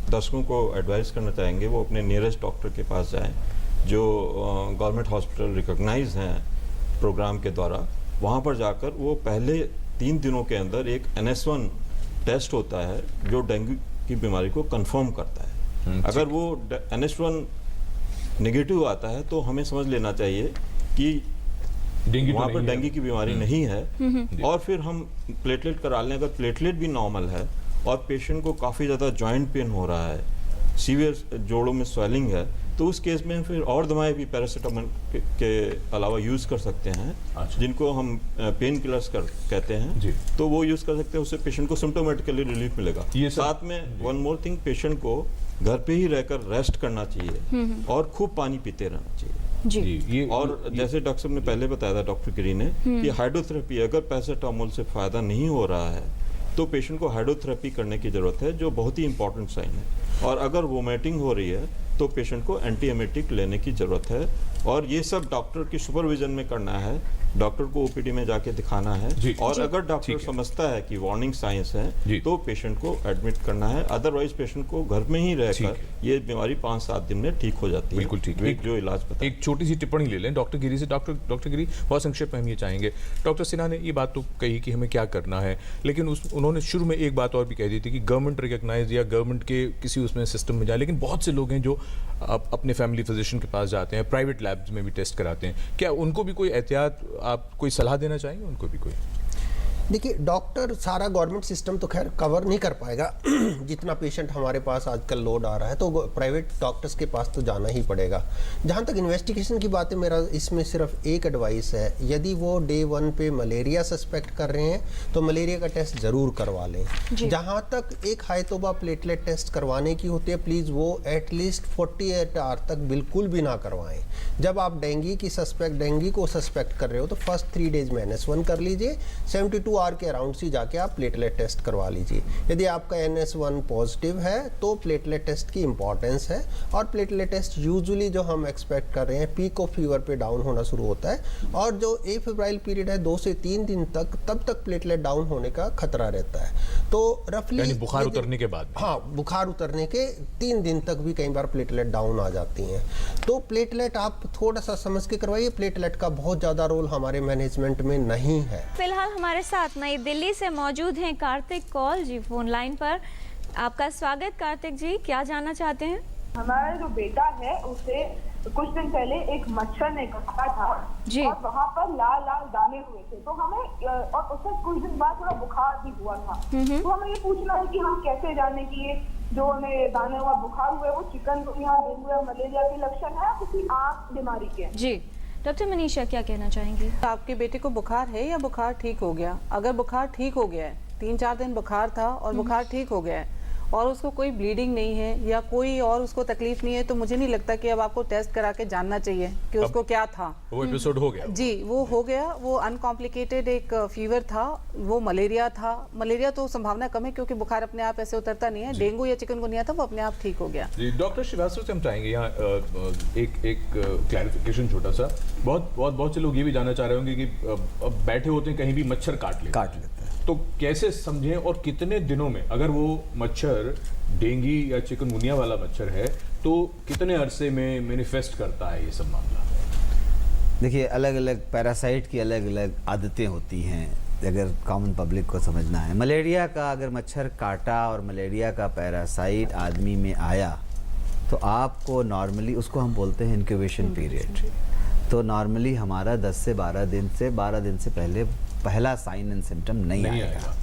दर्शकों को एडवाइस करना चाहेंगे वो अपने नियरेस्ट डॉक्टर के पास जाएं, जो गवर्नमेंट हॉस्पिटल रिकॉग्नाइज हैं प्रोग्राम के द्वारा। वहाँ पर जाकर वो पहले 3 दिनों के अंदर एक NS1 टेस्ट होता है जो डेंगू की बीमारी को कंफर्म करता है। अगर वो NS1 नेगेटिव आता है तो हमें समझ लेना चाहिए कि डेंगू तो वहाँ पर नहीं है। डेंगू की बीमारी नहीं है। और फिर हम प्लेटलेट करा लें। अगर प्लेटलेट भी नॉर्मल है और पेशेंट को काफ़ी ज़्यादा जॉइंट पेन हो रहा है, सीवियर जोड़ों में स्वेलिंग है, तो उस केस में फिर और दवाएं भी पैरासीटामोल के अलावा यूज़ कर सकते हैं, अच्छा। जिनको हम पेन किलर्स कहते हैं। जी। तो वो यूज़ कर सकते हैं, उससे पेशेंट को सिम्टोमेटिकली रिलीफ मिलेगा। ये सब- साथ में वन मोर थिंग, पेशेंट को घर पे ही रहकर रेस्ट करना चाहिए और खूब पानी पीते रहना चाहिए। जी ये और जैसे डॉक्टर साहब ने पहले बताया था, डॉक्टर गिरी ने, कि हाइड्रोथेरेपी, अगर पैरासीटामोल से फ़ायदा नहीं हो रहा है तो पेशेंट को हाइड्रोथेरेपी करने की ज़रूरत है, जो बहुत ही इंपॉर्टेंट साइन है। और अगर वोमिटिंग हो रही है तो पेशेंट को एंटीएमेटिक लेने की ज़रूरत है। और ये सब डॉक्टर की सुपरविजन में करना है, डॉक्टर को ओपीडी में जाके दिखाना है। जी। और जी। अगर डॉक्टर ठीक है। समझता है कि वार्निंग साइंस जी। है तो पेशेंट को एडमिट करना है। अदरवाइज पेशेंट को घर में ही ठीक रहकर है। ये बीमारी 5-7 दिन में ठीक हो जाती है। बिल्कुल ठीक है। जो इलाज बता एक छोटी सी टिप्पणी ले लें डॉक्टर गिरी से। डॉक्टर गिरी, बहुत संक्षेप में हम ये चाहेंगे, डॉक्टर सिन्हा ने ये बात तो कही कि हमें क्या करना है, लेकिन उन्होंने शुरू में एक बात और भी कह दी थी कि गवर्नमेंट रिकॉग्नाइज या गवर्नमेंट के किसी उसमें सिस्टम में जाए, लेकिन बहुत से लोग हैं जो अपने फैमिली फिजिशियन के पास जाते हैं, प्राइवेट लैब्स में भी टेस्ट कराते हैं। क्या उनको भी कोई एहतियात, आप कोई सलाह देना चाहेंगे उनको भी कोई? देखिए, डॉक्टर सारा गवर्नमेंट सिस्टम तो खैर कवर नहीं कर पाएगा जितना पेशेंट हमारे पास आजकल लोड आ रहा है, तो प्राइवेट डॉक्टर्स के पास तो जाना ही पड़ेगा। जहाँ तक इन्वेस्टिगेशन की बात है, मेरा इसमें सिर्फ एक एडवाइस है, यदि वो डे 1 पे मलेरिया सस्पेक्ट कर रहे हैं तो मलेरिया का टेस्ट ज़रूर करवा लें। जहाँ तक एक हाइतोबा प्लेटलेट टेस्ट करवाने की होती है, प्लीज़ वो एटलीस्ट 48 आवर तक बिल्कुल भी ना करवाएं। जब आप डेंगू को सस्पेक्ट कर रहे हो तो फर्स्ट 3 डेज में NS1 कर लीजिए, 72 आवर के अराउंड से जाके आप प्लेटलेट टेस्ट करवा लीजिए। यदि आपका NS1 पॉजिटिव है तो प्लेटलेट टेस्ट की इंपॉर्टेंस है, और प्लेटलेट टेस्ट यूजुअली जो हम एक्सपेक्ट कर रहे हैं पीक ऑफ फीवर पे डाउन होना शुरू होता है, और जो एफेब्राइल पीरियड है 2 से 3 दिन तक, तब तक प्लेटलेट डाउन होने का खतरा रहता है। तो रफली यानी बुखार उतरने के बाद? हाँ, बुखार उतरने के 3 दिन तक भी कई बार प्लेटलेट डाउन आ जाती हैं। तो प्लेटलेट आप थोड़ा सा समझ के करवाइए, प्लेटलेट का बहुत ज़्यादा रोल हमारे मैनेजमेंट में नहीं है। फिलहाल हमारे साथ नई दिल्ली से मौजूद हैं कार्तिक कौल जी फोन लाइन पर। आपका स्वागत कार्तिक जी, क्या जानना चाहते हैं? हमारा जो बेटा है उसे कुछ दिन पहले एक मच्छर ने काटा था जी। और वहाँ पर लाल लाल दाने हुए थे, तो हमें और उससे कुछ दिन बाद थोड़ा बुखार भी हुआ था। तो हमें ये पूछना है कि हम कैसे जाने कि ये जो हमें दाने हुआ बुखार हुए वो चिकनगुनिया, डेंगू या मलेरिया के लक्षण है या किसी आम बीमारी के? जी डॉक्टर मनीषा, क्या कहना चाहेंगी? आपके बेटे को बुखार है या बुखार ठीक हो गया? अगर बुखार ठीक हो गया है, 3-4 दिन बुखार था और बुखार ठीक हो गया है और उसको कोई ब्लीडिंग नहीं है या कोई और उसको तकलीफ नहीं है, तो मुझे नहीं लगता कि अब आपको टेस्ट करा के जानना चाहिए कि उसको क्या था। वो एपिसोड हो गया? जी, वो हो गया। वो अनकॉम्प्लिकेटेड एक फीवर था, वो मलेरिया था। मलेरिया तो संभावना कम है क्योंकि बुखार अपने आप ऐसे उतरता नहीं है। डेंगू या चिकनगुनिया था, वो अपने आप ठीक हो गया। जी, डॉक्टर श्रीवास्तव से हम चाहेंगे यहाँ एक क्लैरिफिकेशन छोटा सा। बहुत से लोग ये भी जानना चाह रहे होंगे कि अब बैठे होते हैं, कहीं भी मच्छर काट लेते हैं, तो कैसे समझें और कितने दिनों में, अगर वो मच्छर डेंगू या चिकनगुनिया वाला मच्छर है तो कितने अरसे में मैनिफेस्ट करता है ये सब मामला? देखिए, अलग अलग पैरासाइट की अलग अलग आदतें होती हैं, अगर कॉमन पब्लिक को समझना है। मलेरिया का अगर मच्छर काटा और मलेरिया का पैरासाइट आदमी में आया तो आपको नॉर्मली, उसको हम बोलते हैं इंक्यूबेशन पीरियड, तो नॉर्मली हमारा 10 से 12 दिन से पहले पहला साइन एंड सिम्टम नहीं आएगा।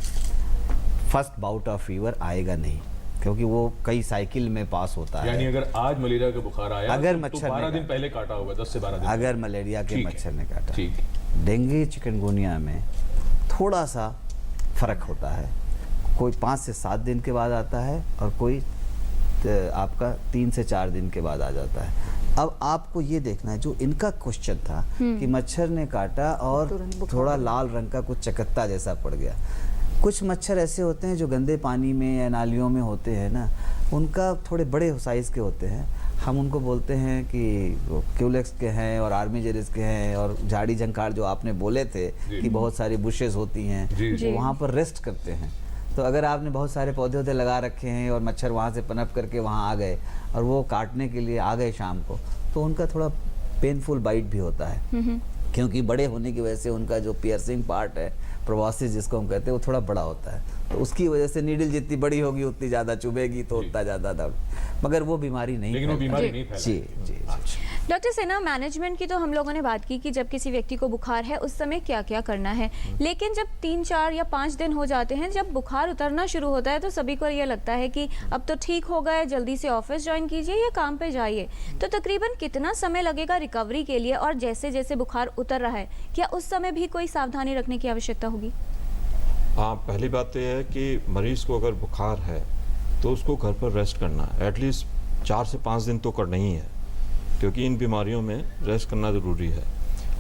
फर्स्ट बाउट ऑफ फीवर आएगा नहीं, क्योंकि वो कई साइकिल में पास होता है। यानी अगर आज मलेरिया का बुखार आया अगर तो मच्छर 12 दिन पहले काटा होगा, 10 से 12 दिन अगर मलेरिया के मच्छर ने काटा। ठीक। डेंगू चिकनगुनिया में थोड़ा सा फर्क होता है, कोई 5 से 7 दिन के बाद आता है और कोई आपका 3 से 4 दिन के बाद आ जाता है। अब आपको ये देखना है, जो इनका क्वेश्चन था कि मच्छर ने काटा और थोड़ा लाल रंग का कुछ चकत्ता जैसा पड़ गया। कुछ मच्छर ऐसे होते हैं जो गंदे पानी में या नालियों में होते हैं ना, उनका थोड़े बड़े साइज़ के होते हैं। हम उनको बोलते हैं कि क्यूलेक्स के हैं और आर्मीजेरिस के हैं, और झाड़ी झंकार जो आपने बोले थे कि बहुत सारी बुशेस होती हैं, वो वहाँ पर रेस्ट करते हैं। तो अगर आपने बहुत सारे पौधे वौधे लगा रखे हैं और मच्छर वहाँ से पनप करके वहाँ आ गए और वो काटने के लिए आ गए शाम को, तो उनका थोड़ा पेनफुल बाइट भी होता है, क्योंकि बड़े होने की वजह से उनका जो पियर्सिंग पार्ट है, प्रोबॉसिस जिसको हम कहते हैं, वो थोड़ा बड़ा होता है। तो उसकी वजह से नीडल जितनी बड़ी होगी उतनी ज़्यादा चुभेगी, तो उतना ज़्यादा दर्द, मगर वो बीमारी नहीं, लेकिन वो बीमारी नहीं जी जी। डॉक्टर सिन्हा, मैनेजमेंट की तो हम लोगों ने बात की कि जब किसी व्यक्ति को बुखार है उस समय क्या क्या करना है, लेकिन जब 3, 4 या 5 दिन हो जाते हैं, जब बुखार उतरना शुरू होता है, तो सभी को ये लगता है कि अब तो ठीक हो गए, जल्दी से ऑफिस ज्वाइन कीजिए या काम पे जाइए। तो तकरीबन कितना समय लगेगा रिकवरी के लिए, और जैसे जैसे बुखार उतर रहा है, क्या उस समय भी कोई सावधानी रखने की आवश्यकता होगी? हाँ, पहली बात तो यह है कि मरीज को अगर बुखार है तो उसको घर पर रेस्ट करना है, एटलीस्ट 4 से 5 दिन तो करना ही है, क्योंकि इन बीमारियों में रेस्ट करना ज़रूरी है।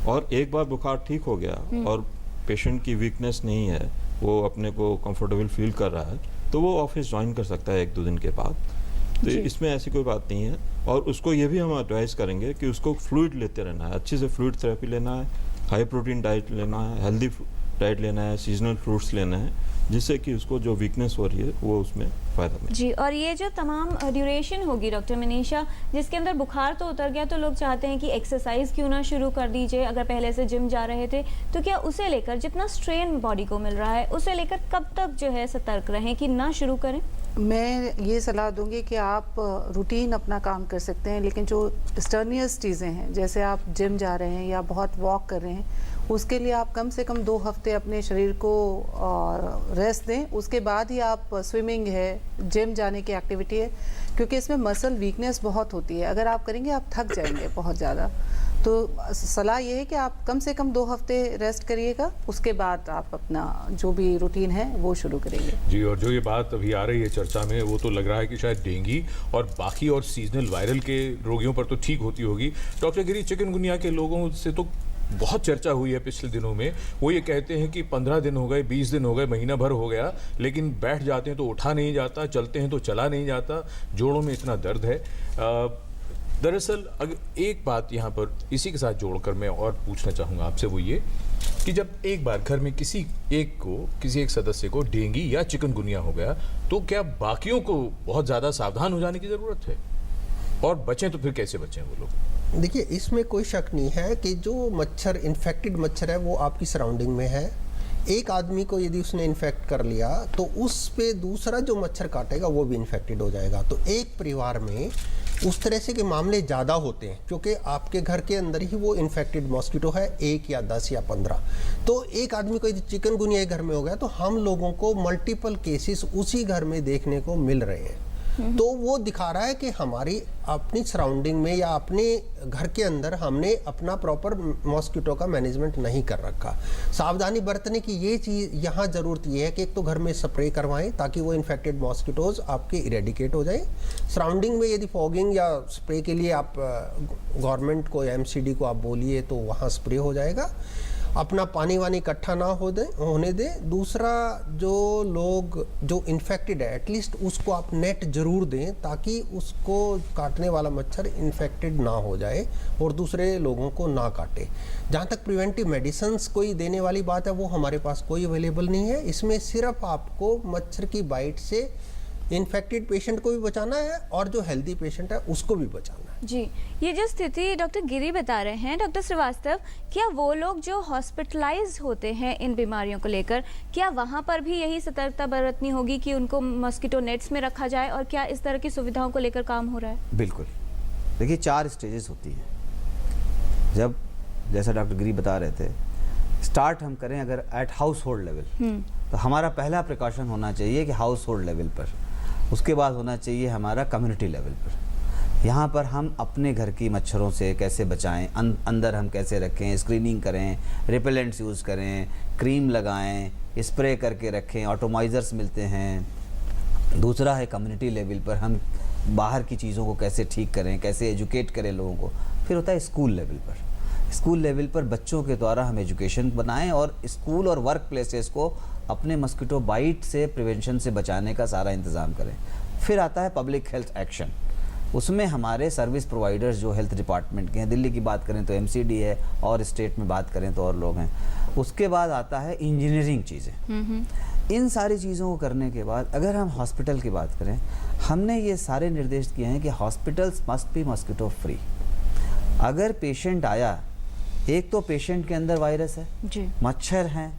और एक बार बुखार ठीक हो गया और पेशेंट की वीकनेस नहीं है, वो अपने को कंफर्टेबल फील कर रहा है, तो वो ऑफिस ज्वाइन कर सकता है 1-2 दिन के बाद। तो इसमें ऐसी कोई बात नहीं है। और उसको ये भी हम एडवाइस करेंगे कि उसको फ्लूइड लेते रहना है, अच्छे से फ्लूइड थेरेपी लेना है, हाई प्रोटीन डाइट लेना है, हेल्दी डाइट लेना है, सीजनल फ्रूट्स लेना है, जिससे कि उसको जो वीकनेस हो रही है वो उसमें फ़ायदा मिले। जी, और ये जो तमाम ड्यूरेशन होगी डॉक्टर मनीषा, जिसके अंदर बुखार तो उतर गया, तो लोग चाहते हैं कि एक्सरसाइज क्यों ना शुरू कर दीजिए। अगर पहले से जिम जा रहे थे तो क्या उसे लेकर, जितना स्ट्रेन बॉडी को मिल रहा है, उसे लेकर कब तक जो है सतर्क रहें कि ना शुरू करें? मैं ये सलाह दूंगी कि आप रूटीन अपना काम कर सकते हैं, लेकिन जो एक्सटर्नियस चीज़ें हैं, जैसे आप जिम जा रहे हैं या बहुत वॉक कर रहे हैं, उसके लिए आप कम से कम 2 हफ्ते अपने शरीर को रेस्ट दें। उसके बाद ही आप स्विमिंग है, जिम जाने की एक्टिविटी है, क्योंकि इसमें मसल वीकनेस बहुत होती है। अगर आप करेंगे आप थक जाएंगे बहुत ज़्यादा। तो सलाह ये है कि आप कम से कम 2 हफ्ते रेस्ट करिएगा, उसके बाद आप अपना जो भी रूटीन है वो शुरू करेंगे। जी, और जो ये बात अभी आ रही है चर्चा में, वो तो लग रहा है कि शायद डेंगू और बाकी और सीजनल वायरल के रोगियों पर तो ठीक होती होगी। डॉक्टर गिरी, चिकनगुनिया के लोगों से तो बहुत चर्चा हुई है पिछले दिनों में, वो ये कहते हैं कि 15 दिन हो गए, 20 दिन हो गए, महीना भर हो गया, लेकिन बैठ जाते हैं तो उठा नहीं जाता, चलते हैं तो चला नहीं जाता, जोड़ों में इतना दर्द है। दरअसल अगर एक बात यहाँ पर इसी के साथ जोड़कर मैं और पूछना चाहूँगा आपसे, वो ये कि जब एक बार घर में किसी एक सदस्य को डेंगू या चिकनगुनिया हो गया, तो क्या बाकियों को बहुत ज़्यादा सावधान हो जाने की ज़रूरत है? और बचें तो फिर कैसे बचें वो लोग? देखिए, इसमें कोई शक नहीं है कि जो मच्छर, इन्फेक्टेड मच्छर है, वो आपकी सराउंडिंग में है। एक आदमी को यदि उसने इन्फेक्ट कर लिया तो उस पे दूसरा जो मच्छर काटेगा वो भी इन्फेक्टेड हो जाएगा। तो एक परिवार में उस तरह से के मामले ज़्यादा होते हैं क्योंकि आपके घर के अंदर ही वो इन्फेक्टेड मॉस्किटो है, 1 या 10 या 15। तो एक आदमी को यदि चिकनगुनिया घर में हो गया तो हम लोगों को मल्टीपल केसेस उसी घर में देखने को मिल रहे हैं। तो वो दिखा रहा है कि हमारी अपनी सराउंडिंग में या अपने घर के अंदर हमने अपना प्रॉपर मॉस्किटो का मैनेजमेंट नहीं कर रखा। सावधानी बरतने की ये चीज़ यहाँ ज़रूरत ये है कि एक तो घर में स्प्रे करवाएं ताकि वो इन्फेक्टेड मॉस्किटोज आपके इरेडिकेट हो जाएं। सराउंडिंग में यदि फॉगिंग या स्प्रे के लिए आप गवर्नमेंट को या MCD को आप बोलिए तो वहाँ स्प्रे हो जाएगा। अपना पानी वानी इकट्ठा ना होने दें। दूसरा, जो लोग जो इन्फेक्टेड है एटलीस्ट उसको आप नेट जरूर दें ताकि उसको काटने वाला मच्छर इन्फेक्टेड ना हो जाए और दूसरे लोगों को ना काटे। जहाँ तक प्रिवेंटिव मेडिसिन्स कोई देने वाली बात है वो हमारे पास कोई अवेलेबल नहीं है। इसमें सिर्फ आपको मच्छर की बाइट से इन्फेक्टेड पेशेंट को भी बचाना है और जो हेल्दी पेशेंट है उसको भी बचाना है। जी, ये जो स्थिति डॉक्टर गिरी बता रहे हैं, डॉक्टर श्रीवास्तव, क्या वो लोग जो हॉस्पिटलाइज होते हैं इन बीमारियों को लेकर, क्या वहाँ पर भी यही सतर्कता बरतनी होगी कि उनको मॉस्किटो नेट्स में रखा जाए, और क्या इस तरह की सुविधाओं को लेकर काम हो रहा है? बिल्कुल। देखिए, 4 स्टेजेस होती हैं। जब जैसा डॉक्टर गिरी बता रहे थे, स्टार्ट हम करें अगर एट हाउस होल्ड लेवल, तो हमारा पहला प्रिकॉशन होना चाहिए कि हाउस होल्ड लेवल पर, उसके बाद होना चाहिए हमारा कम्युनिटी लेवल पर। यहाँ पर हम अपने घर की मच्छरों से कैसे बचाएं, अंदर हम कैसे रखें, स्क्रीनिंग करें, रिपेलेंट्स यूज़ करें, क्रीम लगाएं, स्प्रे करके रखें, ऑटोमाइज़र्स मिलते हैं। दूसरा है कम्युनिटी लेवल पर हम बाहर की चीज़ों को कैसे ठीक करें, कैसे एजुकेट करें लोगों को। फिर होता है स्कूल लेवल पर। स्कूल लेवल पर बच्चों के द्वारा हम एजुकेशन बनाएं और स्कूल और वर्क प्लेसेस को अपने मस्किटो बाइट से प्रिवेंशन से बचाने का सारा इंतज़ाम करें। फिर आता है पब्लिक हेल्थ एक्शन। उसमें हमारे सर्विस प्रोवाइडर्स जो हेल्थ डिपार्टमेंट के हैं, दिल्ली की बात करें तो MCD है और स्टेट में बात करें तो और लोग हैं। उसके बाद आता है इंजीनियरिंग चीज़ें। इन सारी चीज़ों को करने के बाद अगर हम हॉस्पिटल की बात करें, हमने ये सारे निर्देश किए हैं कि hospitals must be mosquito free. अगर पेशेंट आया, एक तो पेशेंट के अंदर वायरस है जी, मच्छर हैं,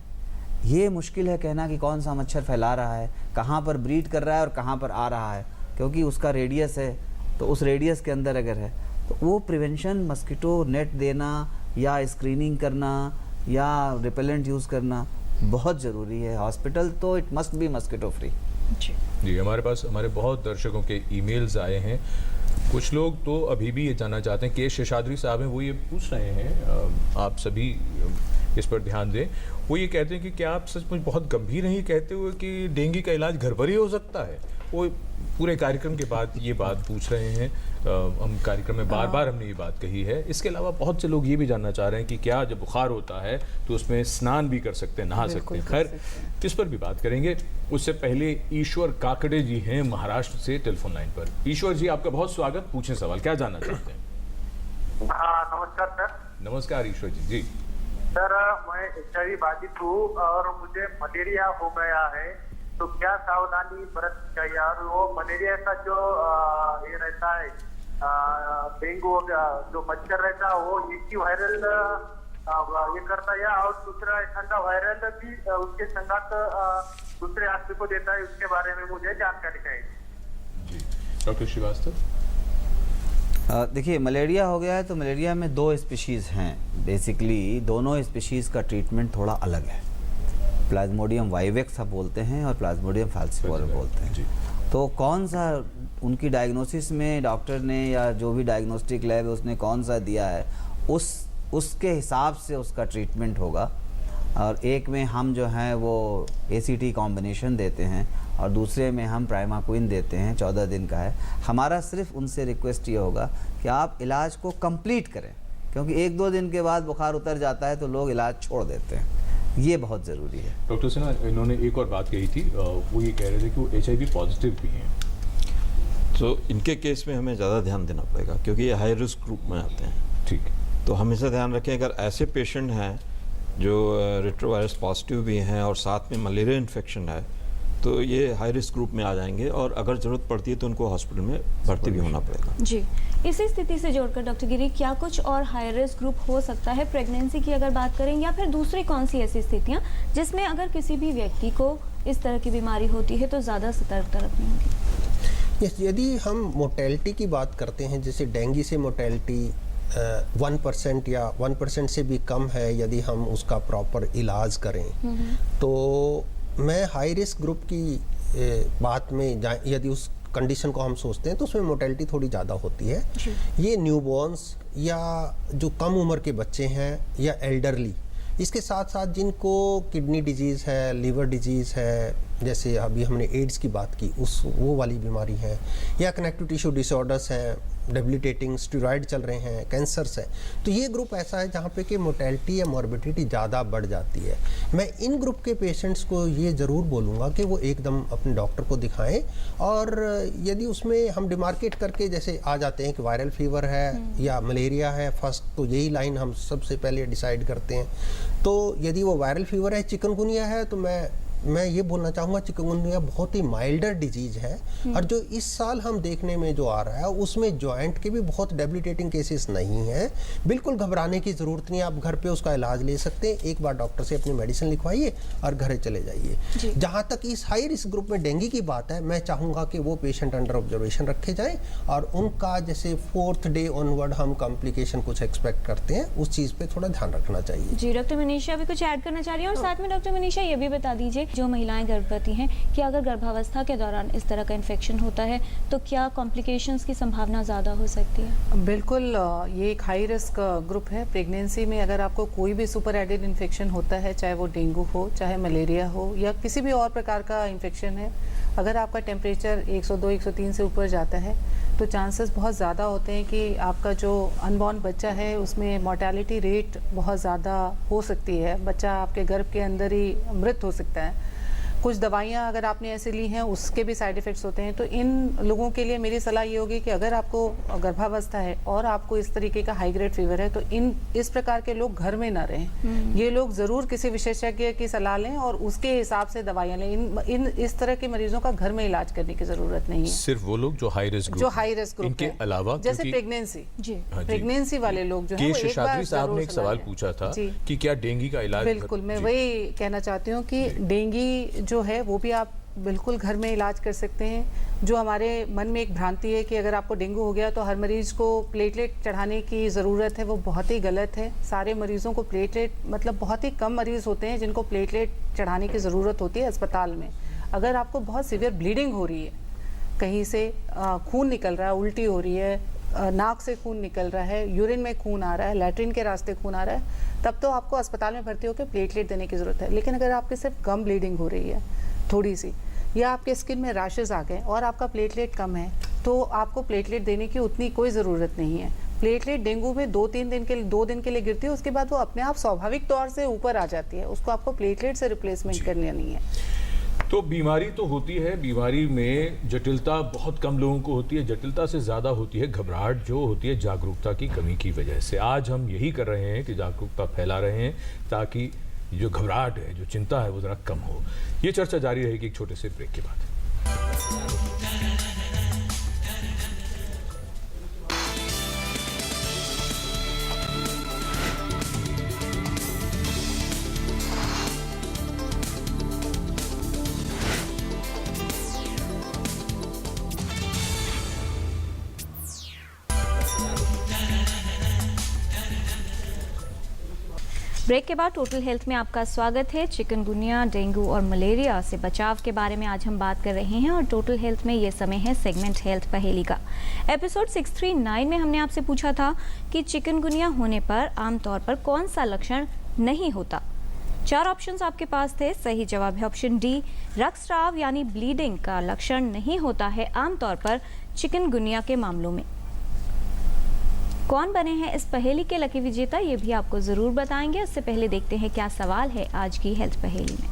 ये मुश्किल है कहना कि कौन सा मच्छर फैला रहा है, कहाँ पर ब्रीड कर रहा है और कहाँ पर आ रहा है, क्योंकि उसका रेडियस है। तो उस रेडियस के अंदर अगर है तो वो प्रिवेंशन, मस्किटो नेट देना या स्क्रीनिंग करना या रिपेलेंट यूज़ करना बहुत ज़रूरी है। हॉस्पिटल तो it must be mosquito free. जी, हमारे पास हमारे बहुत दर्शकों के ईमेल्स आए हैं। कुछ लोग तो अभी भी ये जानना चाहते हैं, के शेषाद्री साहब हैं, वो ये पूछ रहे हैं, आप सभी इस पर ध्यान दें। वो ये कहते हैं कि क्या आप सचमुच बहुत गंभीर नहीं कहते हुए कि डेंगू का इलाज घर पर ही हो सकता है? वो पूरे कार्यक्रम के बाद ये बात पूछ रहे हैं। हम कार्यक्रम में बार बार हमने ये बात कही है। इसके अलावा बहुत से लोग ये भी जानना चाह रहे हैं कि क्या जब बुखार होता है तो उसमें स्नान भी कर सकते हैं, नहा सकते हैं। खैर, इस पर भी बात करेंगे। उससे पहले ईश्वर काकड़े जी हैं महाराष्ट्र से टेलीफोन लाइन पर। ईश्वर जी, आपका बहुत स्वागत। पूछें सवाल, क्या जानना चाहते हैं? हाँ, नमस्कार सर। नमस्कार ईश्वर जी। जी सर, मैं HIV बाधित हूँ और मुझे मलेरिया हो गया है, तो क्या सावधानी बरतनी चाहिए? और वो मलेरिया का जो ये रहता है, डेंगू जो मच्छर रहता है वो एक ही वायरल ये करता है, और दूसरा ठंडा वायरल भी उसके संगत दूसरे आदमी को देता है? उसके बारे में मुझे जानकारी चाहिए जी। डॉक्टर श्रीवास्तव, देखिए, मलेरिया हो गया है तो मलेरिया में 2 स्पीशीज़ हैं। बेसिकली दोनों स्पीशीज़ का ट्रीटमेंट थोड़ा अलग है। प्लाज्मोडियम वाइवेक्स आप बोलते हैं और प्लाज्मोडियम फाल्सिफोरम बोलते हैं। तो कौन सा उनकी डायग्नोसिस में डॉक्टर ने या जो भी डायग्नोस्टिक लैब है उसने कौन सा दिया है, उसके हिसाब से उसका ट्रीटमेंट होगा। और एक में हम जो हैं वो ACT कॉम्बिनेशन देते हैं और दूसरे में हम प्राइमाक्विन देते हैं, 14 दिन का है। हमारा सिर्फ उनसे रिक्वेस्ट ये होगा कि आप इलाज को कंप्लीट करें, क्योंकि 1-2 दिन के बाद बुखार उतर जाता है तो लोग इलाज छोड़ देते हैं, ये बहुत ज़रूरी है। डॉक्टर सिन्हा, इन्होंने एक और बात कही थी, वो ये कह रहे थे कि वो HIV पॉजिटिव भी हैं। तो इनके केस में हमें ज़्यादा ध्यान देना पड़ेगा क्योंकि ये हाई रिस्क ग्रुप में आते हैं। ठीक है। तो हमेशा ध्यान रखें, अगर ऐसे पेशेंट हैं जो रेट्रोवायरस पॉजिटिव भी हैं और साथ में मलेरिया इन्फेक्शन है तो ये हाई रिस्क ग्रुप में आ जाएंगे और अगर ज़रूरत पड़ती है तो उनको हॉस्पिटल में भर्ती भी होना पड़ेगा। जी, इसी स्थिति से जोड़कर डॉक्टर गिरी, क्या कुछ और हाई रिस्क ग्रुप हो सकता है प्रेगनेंसी की अगर बात करें, या फिर दूसरी कौन सी ऐसी स्थितियां जिसमें अगर किसी भी व्यक्ति को इस तरह की बीमारी होती है तो ज़्यादा सतर्कता रखनी होगी? यस, यदि हम मोटेलिटी की बात करते हैं, जैसे डेंगू से मोटेलिटी 1% या 1% से भी कम है, यदि हम उसका प्रॉपर इलाज करें तो मैं हाई रिस्क ग्रुप की बात में यदि उस कंडीशन को हम सोचते हैं तो उसमें मोटेलिटी थोड़ी ज़्यादा होती है। ये न्यूबॉर्न्स या जो कम उम्र के बच्चे हैं या एल्डरली, इसके साथ साथ जिनको किडनी डिजीज़ है, लिवर डिजीज़ है, जैसे अभी हमने एड्स की बात की, वो वाली बीमारी है, या कनेक्टिव टिश्यू डिसऑर्डर्स हैं, डेबिलिटेटिंग स्टेरॉइड चल रहे हैं, कैंसर्स है, तो ये ग्रुप ऐसा है जहाँ पे कि मोर्टेलिटी या मॉर्बिडिटी ज़्यादा बढ़ जाती है। मैं इन ग्रुप के पेशेंट्स को ये ज़रूर बोलूँगा कि वो एकदम अपने डॉक्टर को दिखाएं, और यदि उसमें हम डिमार्केट करके जैसे आ जाते हैं कि वायरल फीवर है या मलेरिया है फर्स्ट, तो यही लाइन हम सबसे पहले डिसाइड करते हैं। तो यदि वो वायरल फीवर है, चिकनगुनिया है, तो मैं ये बोलना चाहूँगा चिकनगुनिया बहुत ही माइल्डर डिजीज है, और जो इस साल हम देखने में जो आ रहा है उसमें जॉइंट के भी बहुत डेबिलिटेटिंग केसेस नहीं हैं। बिल्कुल घबराने की ज़रूरत नहीं है, आप घर पे उसका इलाज ले सकते हैं। एक बार डॉक्टर से अपनी मेडिसिन लिखवाइए और घरे चले जाइए। जहाँ तक इस हाई रिस्क ग्रुप में डेंगू की बात है, मैं चाहूँगा कि वो पेशेंट अंडर ऑब्जर्वेशन रखे जाएँ, और उनका जैसे 4th डे ऑनवर्ड हम कॉम्प्लिकेशन कुछ एक्सपेक्ट करते हैं, उस चीज़ पर थोड़ा ध्यान रखना चाहिए। जी, डॉक्टर मनीषा भी कुछ ऐड करना चाह रही हैं, और साथ में डॉक्टर मनीषा ये भी बता दीजिए, जो महिलाएं गर्भवती हैं, कि अगर गर्भावस्था के दौरान इस तरह का इन्फेक्शन होता है तो क्या कॉम्प्लिकेशंस की संभावना ज़्यादा हो सकती है? बिल्कुल, ये एक हाई रिस्क ग्रुप है। प्रेगनेंसी में अगर आपको कोई भी सुपर एडेड इन्फेक्शन होता है, चाहे वो डेंगू हो, चाहे मलेरिया हो, या किसी भी और प्रकार का इन्फेक्शन है, अगर आपका टेम्परेचर 102-103 से ऊपर जाता है तो चांसेस बहुत ज़्यादा होते हैं कि आपका जो अनबॉर्न बच्चा है उसमें मोर्टेलिटी रेट बहुत ज़्यादा हो सकती है। बच्चा आपके गर्भ के अंदर ही मृत हो सकता है। कुछ दवाइयाँ अगर आपने ऐसे ली हैं उसके भी साइड इफ़ेक्ट्स होते हैं। तो इन लोगों के लिए मेरी सलाह ये होगी कि अगर आपको गर्भावस्था है और आपको इस तरीके का हाई ग्रेड फीवर है तो इस प्रकार के लोग घर में ना रहें। ये लोग ज़रूर किसी विशेषज्ञ की सलाह लें और उसके हिसाब से दवाइयाँ लें। इस तरह के मरीजों का घर में इलाज करने की ज़रूरत नहीं है। सिर्फ वो लोग जो हाई रिस्क ग्रुप इनके अलावा, जैसे प्रेगनेंसी वाले लोग जो है। शेषाद्री साहब ने एक सवाल पूछा था कि क्या डेंगू का इलाज? बिल्कुल, मैं वही कहना चाहती हूँ कि डेंगू जो है वो भी आप बिल्कुल घर में इलाज कर सकते हैं। जो हमारे मन में एक भ्रांति है कि अगर आपको डेंगू हो गया तो हर मरीज को प्लेटलेट चढ़ाने की ज़रूरत है, वो बहुत ही गलत है। सारे मरीजों को प्लेटलेट, मतलब बहुत ही कम मरीज़ होते हैं जिनको प्लेटलेट चढ़ाने की ज़रूरत होती है अस्पताल में। अगर आपको बहुत सीवियर ब्लीडिंग हो रही है, कहीं से खून निकल रहा है, उल्टी हो रही है, नाक से खून निकल रहा है, यूरिन में खून आ रहा है, लैट्रिन के रास्ते खून आ रहा है, तब तो आपको अस्पताल में भर्ती होकर प्लेटलेट देने की ज़रूरत है। लेकिन अगर आपकी सिर्फ कम ब्लीडिंग हो रही है थोड़ी सी, या आपके स्किन में रैशेस आ गए और आपका प्लेटलेट कम है, तो आपको प्लेटलेट देने की उतनी कोई ज़रूरत नहीं है। प्लेटलेट डेंगू में 2 दिन के लिए गिरती है, उसके बाद वो अपने आप स्वाभाविक तौर से ऊपर आ जाती है। उसको आपको प्लेटलेट से रिप्लेसमेंट करनी नहीं है। तो बीमारी तो होती है, बीमारी में जटिलता बहुत कम लोगों को होती है। जटिलता से ज़्यादा होती है घबराहट, जो होती है जागरूकता की कमी की वजह से। आज हम यही कर रहे हैं कि जागरूकता फैला रहे हैं ताकि जो घबराहट है, जो चिंता है, वो ज़रा कम हो। ये चर्चा जारी रहेगी एक छोटे से ब्रेक के बाद। ब्रेक के बाद टोटल हेल्थ में आपका स्वागत है। चिकनगुनिया, डेंगू और मलेरिया से बचाव के बारे में आज हम बात कर रहे हैं, और टोटल हेल्थ में ये समय है सेगमेंट हेल्थ पहेली का। एपिसोड 639 में हमने आपसे पूछा था कि चिकनगुनिया होने पर आमतौर पर कौन सा लक्षण नहीं होता। 4 ऑप्शंस आपके पास थे। सही जवाब है ऑप्शन डी, रक्तस्राव यानी ब्लीडिंग का लक्षण नहीं होता है आमतौर पर चिकनगुनिया के मामलों में। कौन बने हैं इस पहेली के लकी विजेता, ये भी आपको जरूर बताएंगे। उससे पहले देखते हैं क्या सवाल है आज की हेल्थ पहेली में।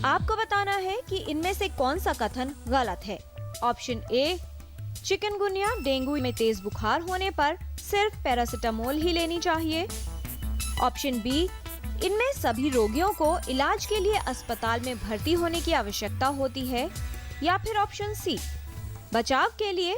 आपको बताना है कि इनमें से कौन सा कथन गलत है। ऑप्शन ए, चिकनगुनिया डेंगू में तेज बुखार होने पर सिर्फ पैरासिटामोल ही लेनी चाहिए। ऑप्शन बी, इनमें सभी रोगियों को इलाज के लिए अस्पताल में भर्ती होने की आवश्यकता होती है। या फिर ऑप्शन सी, बचाव के लिए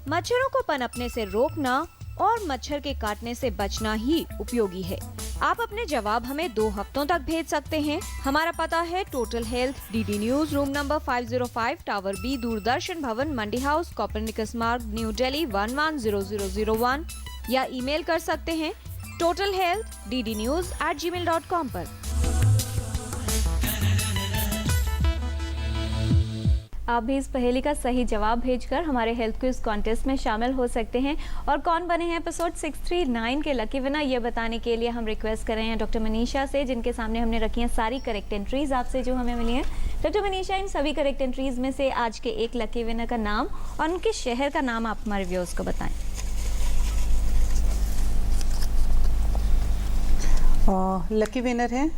मच्छरों को पनपने से रोकना और मच्छर के काटने से बचना ही उपयोगी है। आप अपने जवाब हमें 2 हफ्तों तक भेज सकते हैं। हमारा पता है total health, DD news, room number 505, tower B, Doordarshan Bhawan, Mandi house, Copernicus Marg, new Delhi 110001, या ईमेल कर सकते हैं totalhealth@ddnews@gmail.com पर। आप भी इस पहेली का सही जवाब भेजकर हमारे हेल्थ क्विज कॉन्टेस्ट में शामिल हो सकते हैं। और कौन बने हैं एपिसोड 639 के लकी विनर, ये बताने के लिए हम रिक्वेस्ट कर रहे हैं डॉक्टर मनीषा से, जिनके सामने हमने रखी हैं सारी करेक्ट एंट्रीज आपसे जो हमें मिली हैं। डॉक्टर मनीषा, इन सभी करेक्ट एंट्रीज में से आज के एक लकी विनर का नाम और उनके शहर का नाम आप हमारे व्यूअर्स को बताएं। लकी विनर है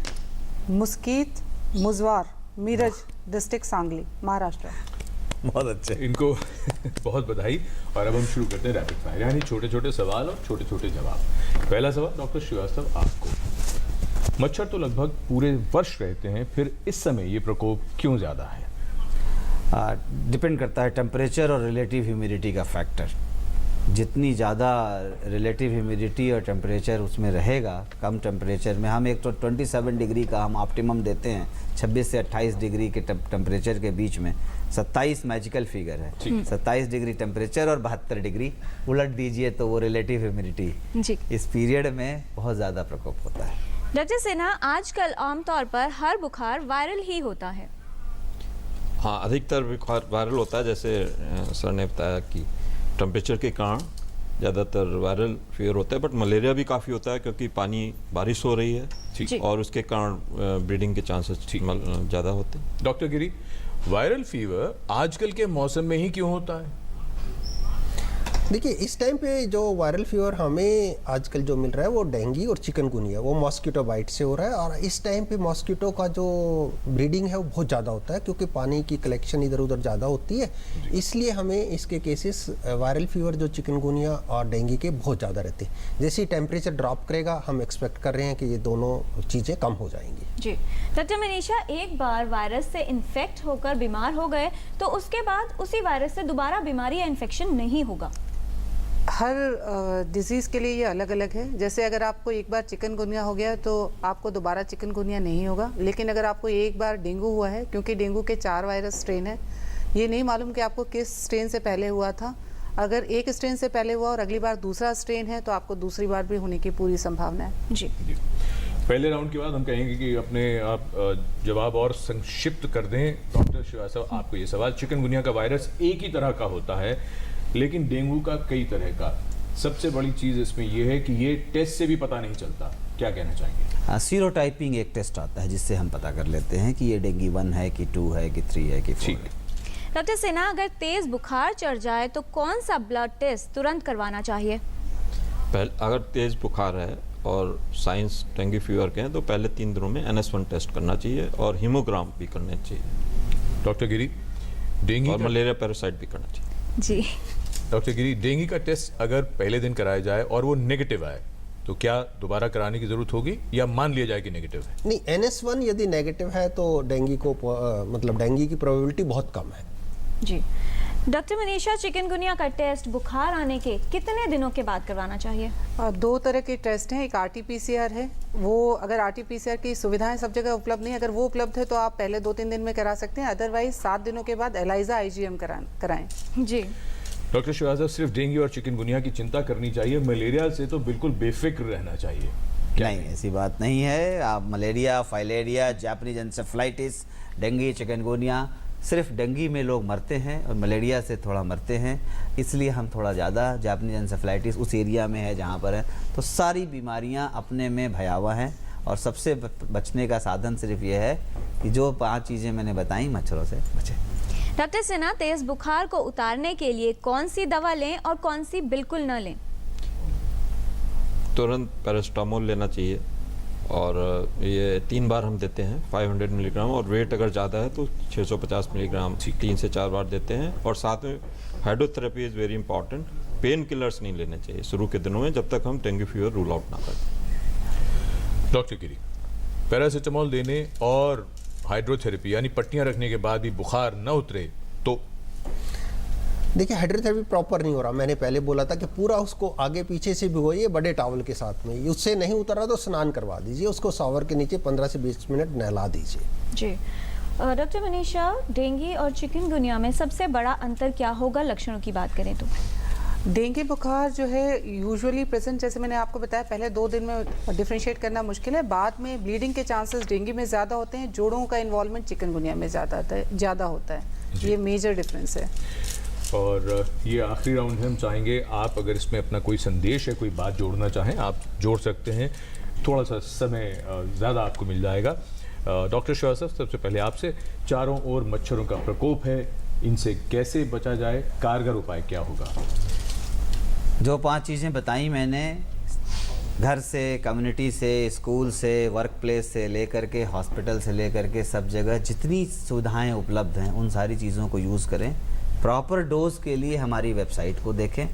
मुस्कीत मुजवार, मीरज डिस्ट्रिक्ट, सांगली, महाराष्ट्र। बहुत अच्छे। इनको बहुत बधाई। और अब हम शुरू करते हैं रैपिड फायर, यानी छोटे छोटे सवाल और छोटे छोटे जवाब। पहला सवाल डॉक्टर श्रीवास्तव आपको, मच्छर तो लगभग पूरे वर्ष रहते हैं, फिर इस समय ये प्रकोप क्यों ज़्यादा है? डिपेंड करता है टेम्परेचर और रिलेटिव ह्यूमिडिटी का फैक्टर। जितनी ज़्यादा रिलेटिव ह्यूमिडिटी और टेम्परेचर उसमें रहेगा, कम टेम्परेचर में हम एक तो 27 डिग्री का हम ऑप्टिमम देते हैं, 26 से 28 डिग्री के टेम्परेचर के बीच में। 27 मैजिकल फिगर है, 27 डिग्री टेम्परेचर और 72 डिग्री उलट दीजिए तो वो रिलेटिव ह्यूमिडिटी जी इस पीरियड में बहुत ज़्यादा प्रकोप होता है। डॉक्टर सिन्हा, आजकल आमतौर पर हर बुखार वायरल ही होता है। हाँ, अधिकतर बुखार वायरल होता है। जैसे सर ने बताया कि टेम्परेचर के कारण ज़्यादातर वायरल फीवर होता है, बट मलेरिया भी काफ़ी होता है क्योंकि बारिश हो रही है और उसके कारण ब्रीडिंग के चांसेस ज़्यादा होते हैं। डॉक्टर गिरी, वायरल फीवर आजकल के मौसम में ही क्यों होता है? देखिए, इस टाइम पे जो वायरल फीवर हमें आजकल जो मिल रहा है वो डेंगू और चिकनगुनिया, वो मॉस्किटो बाइट से हो रहा है। और इस टाइम पे मॉस्किटो का जो ब्रीडिंग है वो बहुत ज़्यादा होता है क्योंकि पानी की कलेक्शन इधर उधर ज़्यादा होती है, इसलिए हमें इसके केसेस वायरल फीवर जो चिकनगुनिया और डेंगू के बहुत ज़्यादा रहते हैं। जैसे ही टेम्परेचर ड्रॉप करेगा, हम एक्सपेक्ट कर रहे हैं कि ये दोनों चीज़ें कम हो जाएंगी। जी डॉक्टर मनीषा, एक बार वायरस से इन्फेक्ट होकर बीमार हो गए तो उसके बाद उसी वायरस से दोबारा बीमारी या इन्फेक्शन नहीं होगा? हर डिजीज़ के लिए ये अलग अलग है। जैसे अगर आपको एक बार चिकनगुनिया हो गया तो आपको दोबारा चिकनगुनिया नहीं होगा, लेकिन अगर आपको एक बार डेंगू हुआ है, क्योंकि डेंगू के 4 वायरस स्ट्रेन है, ये नहीं मालूम कि आपको किस स्ट्रेन से पहले हुआ था। अगर एक स्ट्रेन से पहले हुआ और अगली बार दूसरा स्ट्रेन है तो आपको दूसरी बार भी होने की पूरी संभावना है। जी पहले राउंड के बाद हम कहेंगे कि अपने आप जवाब और संक्षिप्त कर दें। डॉक्टर श्रीवास्तव, आपको ये सवाल, चिकनगुनिया का वायरस एक ही तरह का होता है लेकिन डेंगू का कई तरह का, सबसे बड़ी चीज़ इसमें यह है कि ये टेस्ट से भी पता नहीं चलता, क्या कहना चाहेंगे? सीरोटाइपिंग एक टेस्ट आता है जिससे हम पता कर लेते हैं कि ये डेंगू 1 है कि 2 है कि 3 है कि 4 है। डॉक्टर सिन्हा, अगर तेज बुखार चढ़ जाए तो कौन सा ब्लड टेस्ट तुरंत करवाना चाहिए? अगर तेज बुखार है और साइंस डेंगू फीवर के हैं तो पहले 3 दिनों में NS1 टेस्ट करना चाहिए और हीमोग्राम भी करना चाहिए। डॉक्टर गिरी, डेंगू और मलेरिया पैरासाइट भी करना चाहिए। जी डॉक्टर गिरी, डेंगू का टेस्ट अगर पहले दिन कराया जाए और वो नेगेटिव आए तो क्या दोबारा कराने की जरूरत होगी या मान लिया जाए कि नेगेटिव है? नहीं, NS1 यदि नेगेटिव है तो डेंगू को मतलब डेंगू की प्रोबेबिलिटी बहुत कम है। जी डॉक्टर मनीषा, चिकनगुनिया का टेस्ट बुखार आने के कितने दिनों के बाद करवाना चाहिए? 2 तरह के टेस्ट हैं। एक RT-PCR है, वो अगर RT-PCR की सुविधाएं सब जगह उपलब्ध नहीं, अगर वो उपलब्ध है तो आप पहले 2-3 दिन में करा सकते हैं, अदरवाइज 7 दिनों के बाद ELISA IgM कराएं। जी डॉक्टर श्रीवास्तव, सिर्फ डेंगू और चिकनगुनिया की चिंता करनी चाहिए, मलेरिया से तो बिल्कुल बेफिक्र रहना चाहिए? नहीं, ऐसी बात नहीं है। आप malaria, filaria, Japanese encephalitis, dengue, chikungunya, सिर्फ डेंगू में लोग मरते हैं और मलेरिया से थोड़ा मरते हैं, इसलिए हम थोड़ा ज़्यादा जापानीज एन्सेफेलाइटिस उस एरिया में है जहाँ पर है। तो सारी बीमारियाँ अपने में भयावह हैं और सबसे बचने का साधन सिर्फ ये है कि जो 5 चीज़ें मैंने बताई, मच्छरों से बचें। डॉक्टर सिन्हा, तेज बुखार को उतारने के लिए कौन सी दवा लें और कौन सी बिल्कुल न लें? तुरंत पैरास्टामोल लेना चाहिए और ये 3 बार हम देते हैं 500 मिलीग्राम, और वेट अगर ज़्यादा है तो 650 मिलीग्राम 3 से 4 बार देते हैं। और साथ में hydrotherapy is very important. Pain killers नहीं लेने चाहिए शुरू के दिनों में जब तक हम डेंगू फीवर रूल आउट ना करें। डॉक्टर गिरी, पैरासीटामोल देने और हाइड्रोथेरेपी यानी पट्टियां रखने के बाद भी बुखार न उतरे तो? देखिए, हाइड्रोथेरेपी प्रॉपर नहीं हो रहा। मैंने पहले बोला था कि पूरा उसको आगे पीछे से भिगोइए बड़े टॉवल के साथ में। उससे नहीं उतर रहा तो स्नान करवा दीजिए, उसको शॉवर के नीचे 15 से 20 मिनट नहला दीजिए। जी डॉक्टर मनीषा, डेंगू और चिकनगुनिया में सबसे बड़ा अंतर क्या होगा लक्षणों की बात करें तो? डेंगू बुखार जो है यूजुअली प्रेजेंट, जैसे मैंने आपको बताया, पहले 2 दिन में डिफरेंशिएट करना मुश्किल है। बाद में ब्लीडिंग के चांसेस डेंगू में ज़्यादा होते हैं, जोड़ों का इन्वॉल्वमेंट चिकनगुनिया में ज़्यादा होता है। ये मेजर डिफरेंस है। और ये आखिरी राउंड है, हम चाहेंगे आप अगर इसमें अपना कोई संदेश है, कोई बात जोड़ना चाहें आप जोड़ सकते हैं। थोड़ा सा समय ज़्यादा आपको मिल जाएगा। डॉक्टर श्रीवास्तव, सबसे पहले आपसे, चारों ओर मच्छरों का प्रकोप है, इनसे कैसे बचा जाए, कारगर उपाय क्या होगा? जो 5 चीज़ें बताई मैंने, घर से, कम्युनिटी से, स्कूल से, वर्क प्लेस से लेकर के हॉस्पिटल से लेकर के सब जगह जितनी सुविधाएं उपलब्ध हैं उन सारी चीज़ों को यूज़ करें। प्रॉपर डोज के लिए हमारी वेबसाइट को देखें,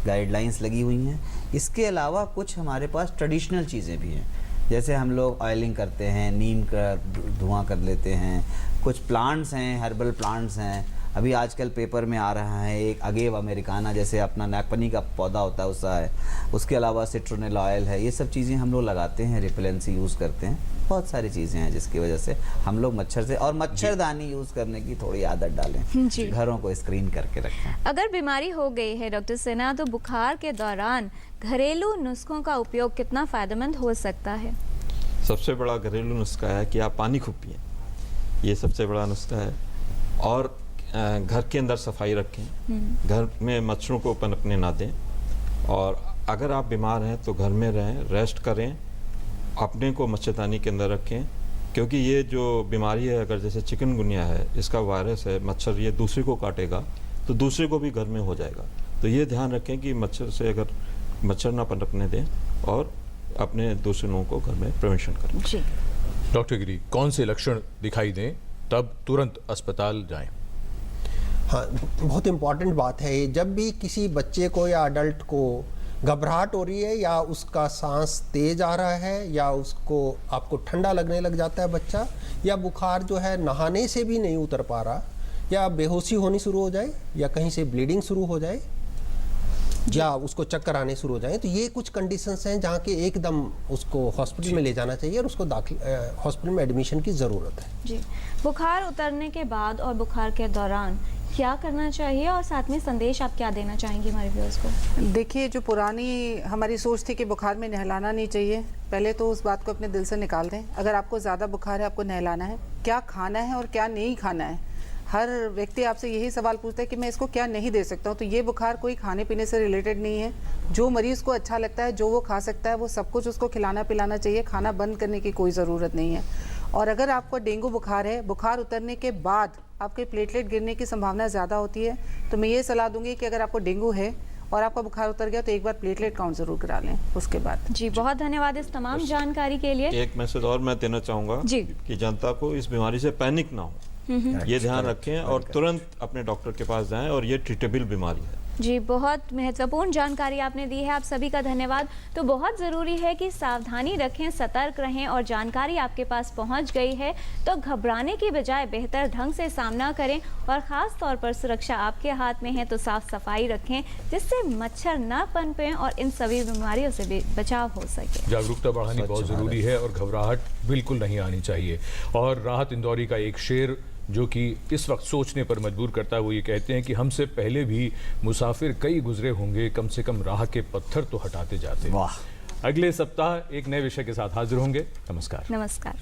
गाइडलाइंस लगी हुई हैं। इसके अलावा कुछ हमारे पास ट्रेडिशनल चीज़ें भी हैं, जैसे हम लोग ऑयलिंग करते हैं, नीम का धुआं कर लेते हैं, कुछ प्लांट्स हैं, हर्बल प्लांट्स हैं। अभी आजकल पेपर में आ रहा है एक अगेव अमेरिकाना, जैसे अपना नागपनी का पौधा होता है उसका है। उसके अलावा सिट्रोनिल ऑयल है। ये सब चीज़ें हम लोग लगाते हैं, रिपेलेंसी यूज़ करते हैं। बहुत सारी चीज़ें हैं जिसकी वजह से हम लोग मच्छर से, और मच्छरदानी यूज़ करने की थोड़ी आदत डालें, जी। घरों को स्क्रीन करके रखें। अगर बीमारी हो गई है डॉक्टर सिन्हा, तो बुखार के दौरान घरेलू नुस्खों का उपयोग कितना फ़ायदेमंद हो सकता है? सबसे बड़ा घरेलू नुस्खा है कि आप पानी खूब पिएं, ये सबसे बड़ा नुस्खा है। और घर के अंदर सफाई रखें, घर में मच्छरों को पनपने ना दें। और अगर आप बीमार हैं तो घर में रहें, रेस्ट करें, अपने को मच्छरदानी के अंदर रखें, क्योंकि ये जो बीमारी है, अगर जैसे चिकनगुनिया है, इसका वायरस है, मच्छर ये दूसरे को काटेगा तो दूसरे को भी घर में हो जाएगा। तो ये ध्यान रखें कि मच्छर से अगर मच्छर ना पनपने दें और अपने दूसरे लोगों को घर में प्रिवेंशन करें। जी डॉक्टर गिरी, कौन से लक्षण दिखाई दें तब तुरंत अस्पताल जाएं? हाँ, बहुत इम्पॉर्टेंट बात है ये। जब भी किसी बच्चे को या अडल्ट को घबराहट हो रही है, या उसका सांस तेज आ रहा है, या उसको आपको ठंडा लगने लग जाता है बच्चा, या बुखार जो है नहाने से भी नहीं उतर पा रहा, या बेहोशी होनी शुरू हो जाए, या कहीं से ब्लीडिंग शुरू हो जाए, या उसको चक्कर आने शुरू हो जाए, तो ये कुछ कंडीशंस हैं जहाँ के एकदम उसको हॉस्पिटल में ले जाना चाहिए और उसको हॉस्पिटल में एडमिशन की ज़रूरत है। जी, बुखार उतरने के बाद और बुखार के दौरान क्या करना चाहिए, और साथ में संदेश आप क्या देना चाहेंगे हमारे व्यूअर्स को? देखिए, जो पुरानी हमारी सोच थी कि बुखार में नहलाना नहीं चाहिए, पहले तो उस बात को अपने दिल से निकाल दें। अगर आपको ज़्यादा बुखार है, आपको नहलाना है, क्या खाना है और क्या नहीं खाना है। हर व्यक्ति आपसे यही सवाल पूछता है कि मैं इसको क्या नहीं दे सकता हूँ। तो ये बुखार कोई खाने पीने से रिलेटेड नहीं है। जो मरीज़ को अच्छा लगता है, जो वो खा सकता है, वो सब कुछ उसको खिलाना पिलाना चाहिए। खाना बंद करने की कोई ज़रूरत नहीं है। और अगर आपको डेंगू बुखार है, बुखार उतरने के बाद आपके प्लेटलेट गिरने की संभावना ज़्यादा होती है, तो मैं ये सलाह दूंगी कि अगर आपको डेंगू है और आपका बुखार उतर गया तो एक बार प्लेटलेट काउंट ज़रूर करा लें उसके बाद। जी, बहुत धन्यवाद इस तमाम जानकारी के लिए। एक मैसेज और मैं देना चाहूँगा कि जनता को इस बीमारी से पैनिक ना हो, ये ध्यान रखें और तुरंत अपने डॉक्टर के पास जाएं, और ये ट्रीटेबल बीमारी है। जी, बहुत महत्वपूर्ण जानकारी आपने दी है, आप सभी का धन्यवाद। तो बहुत ज़रूरी है कि सावधानी रखें, सतर्क रहें, और जानकारी आपके पास पहुंच गई है तो घबराने की बजाय बेहतर ढंग से सामना करें, और ख़ास तौर पर सुरक्षा आपके हाथ में है तो साफ सफाई रखें, जिससे मच्छर ना पनपें और इन सभी बीमारियों से भी बचाव हो सके। जागरूकता बढ़ानी बहुत ज़रूरी है और घबराहट बिल्कुल नहीं आनी चाहिए। और राहत इंदौरी का एक शेर जो कि इस वक्त सोचने पर मजबूर करता है, वो ये कहते हैं कि हमसे पहले भी मुसाफिर कई गुजरे होंगे, कम से कम राह के पत्थर तो हटाते जाते। वाह। अगले सप्ताह एक नए विषय के साथ हाजिर होंगे। नमस्कार। नमस्कार।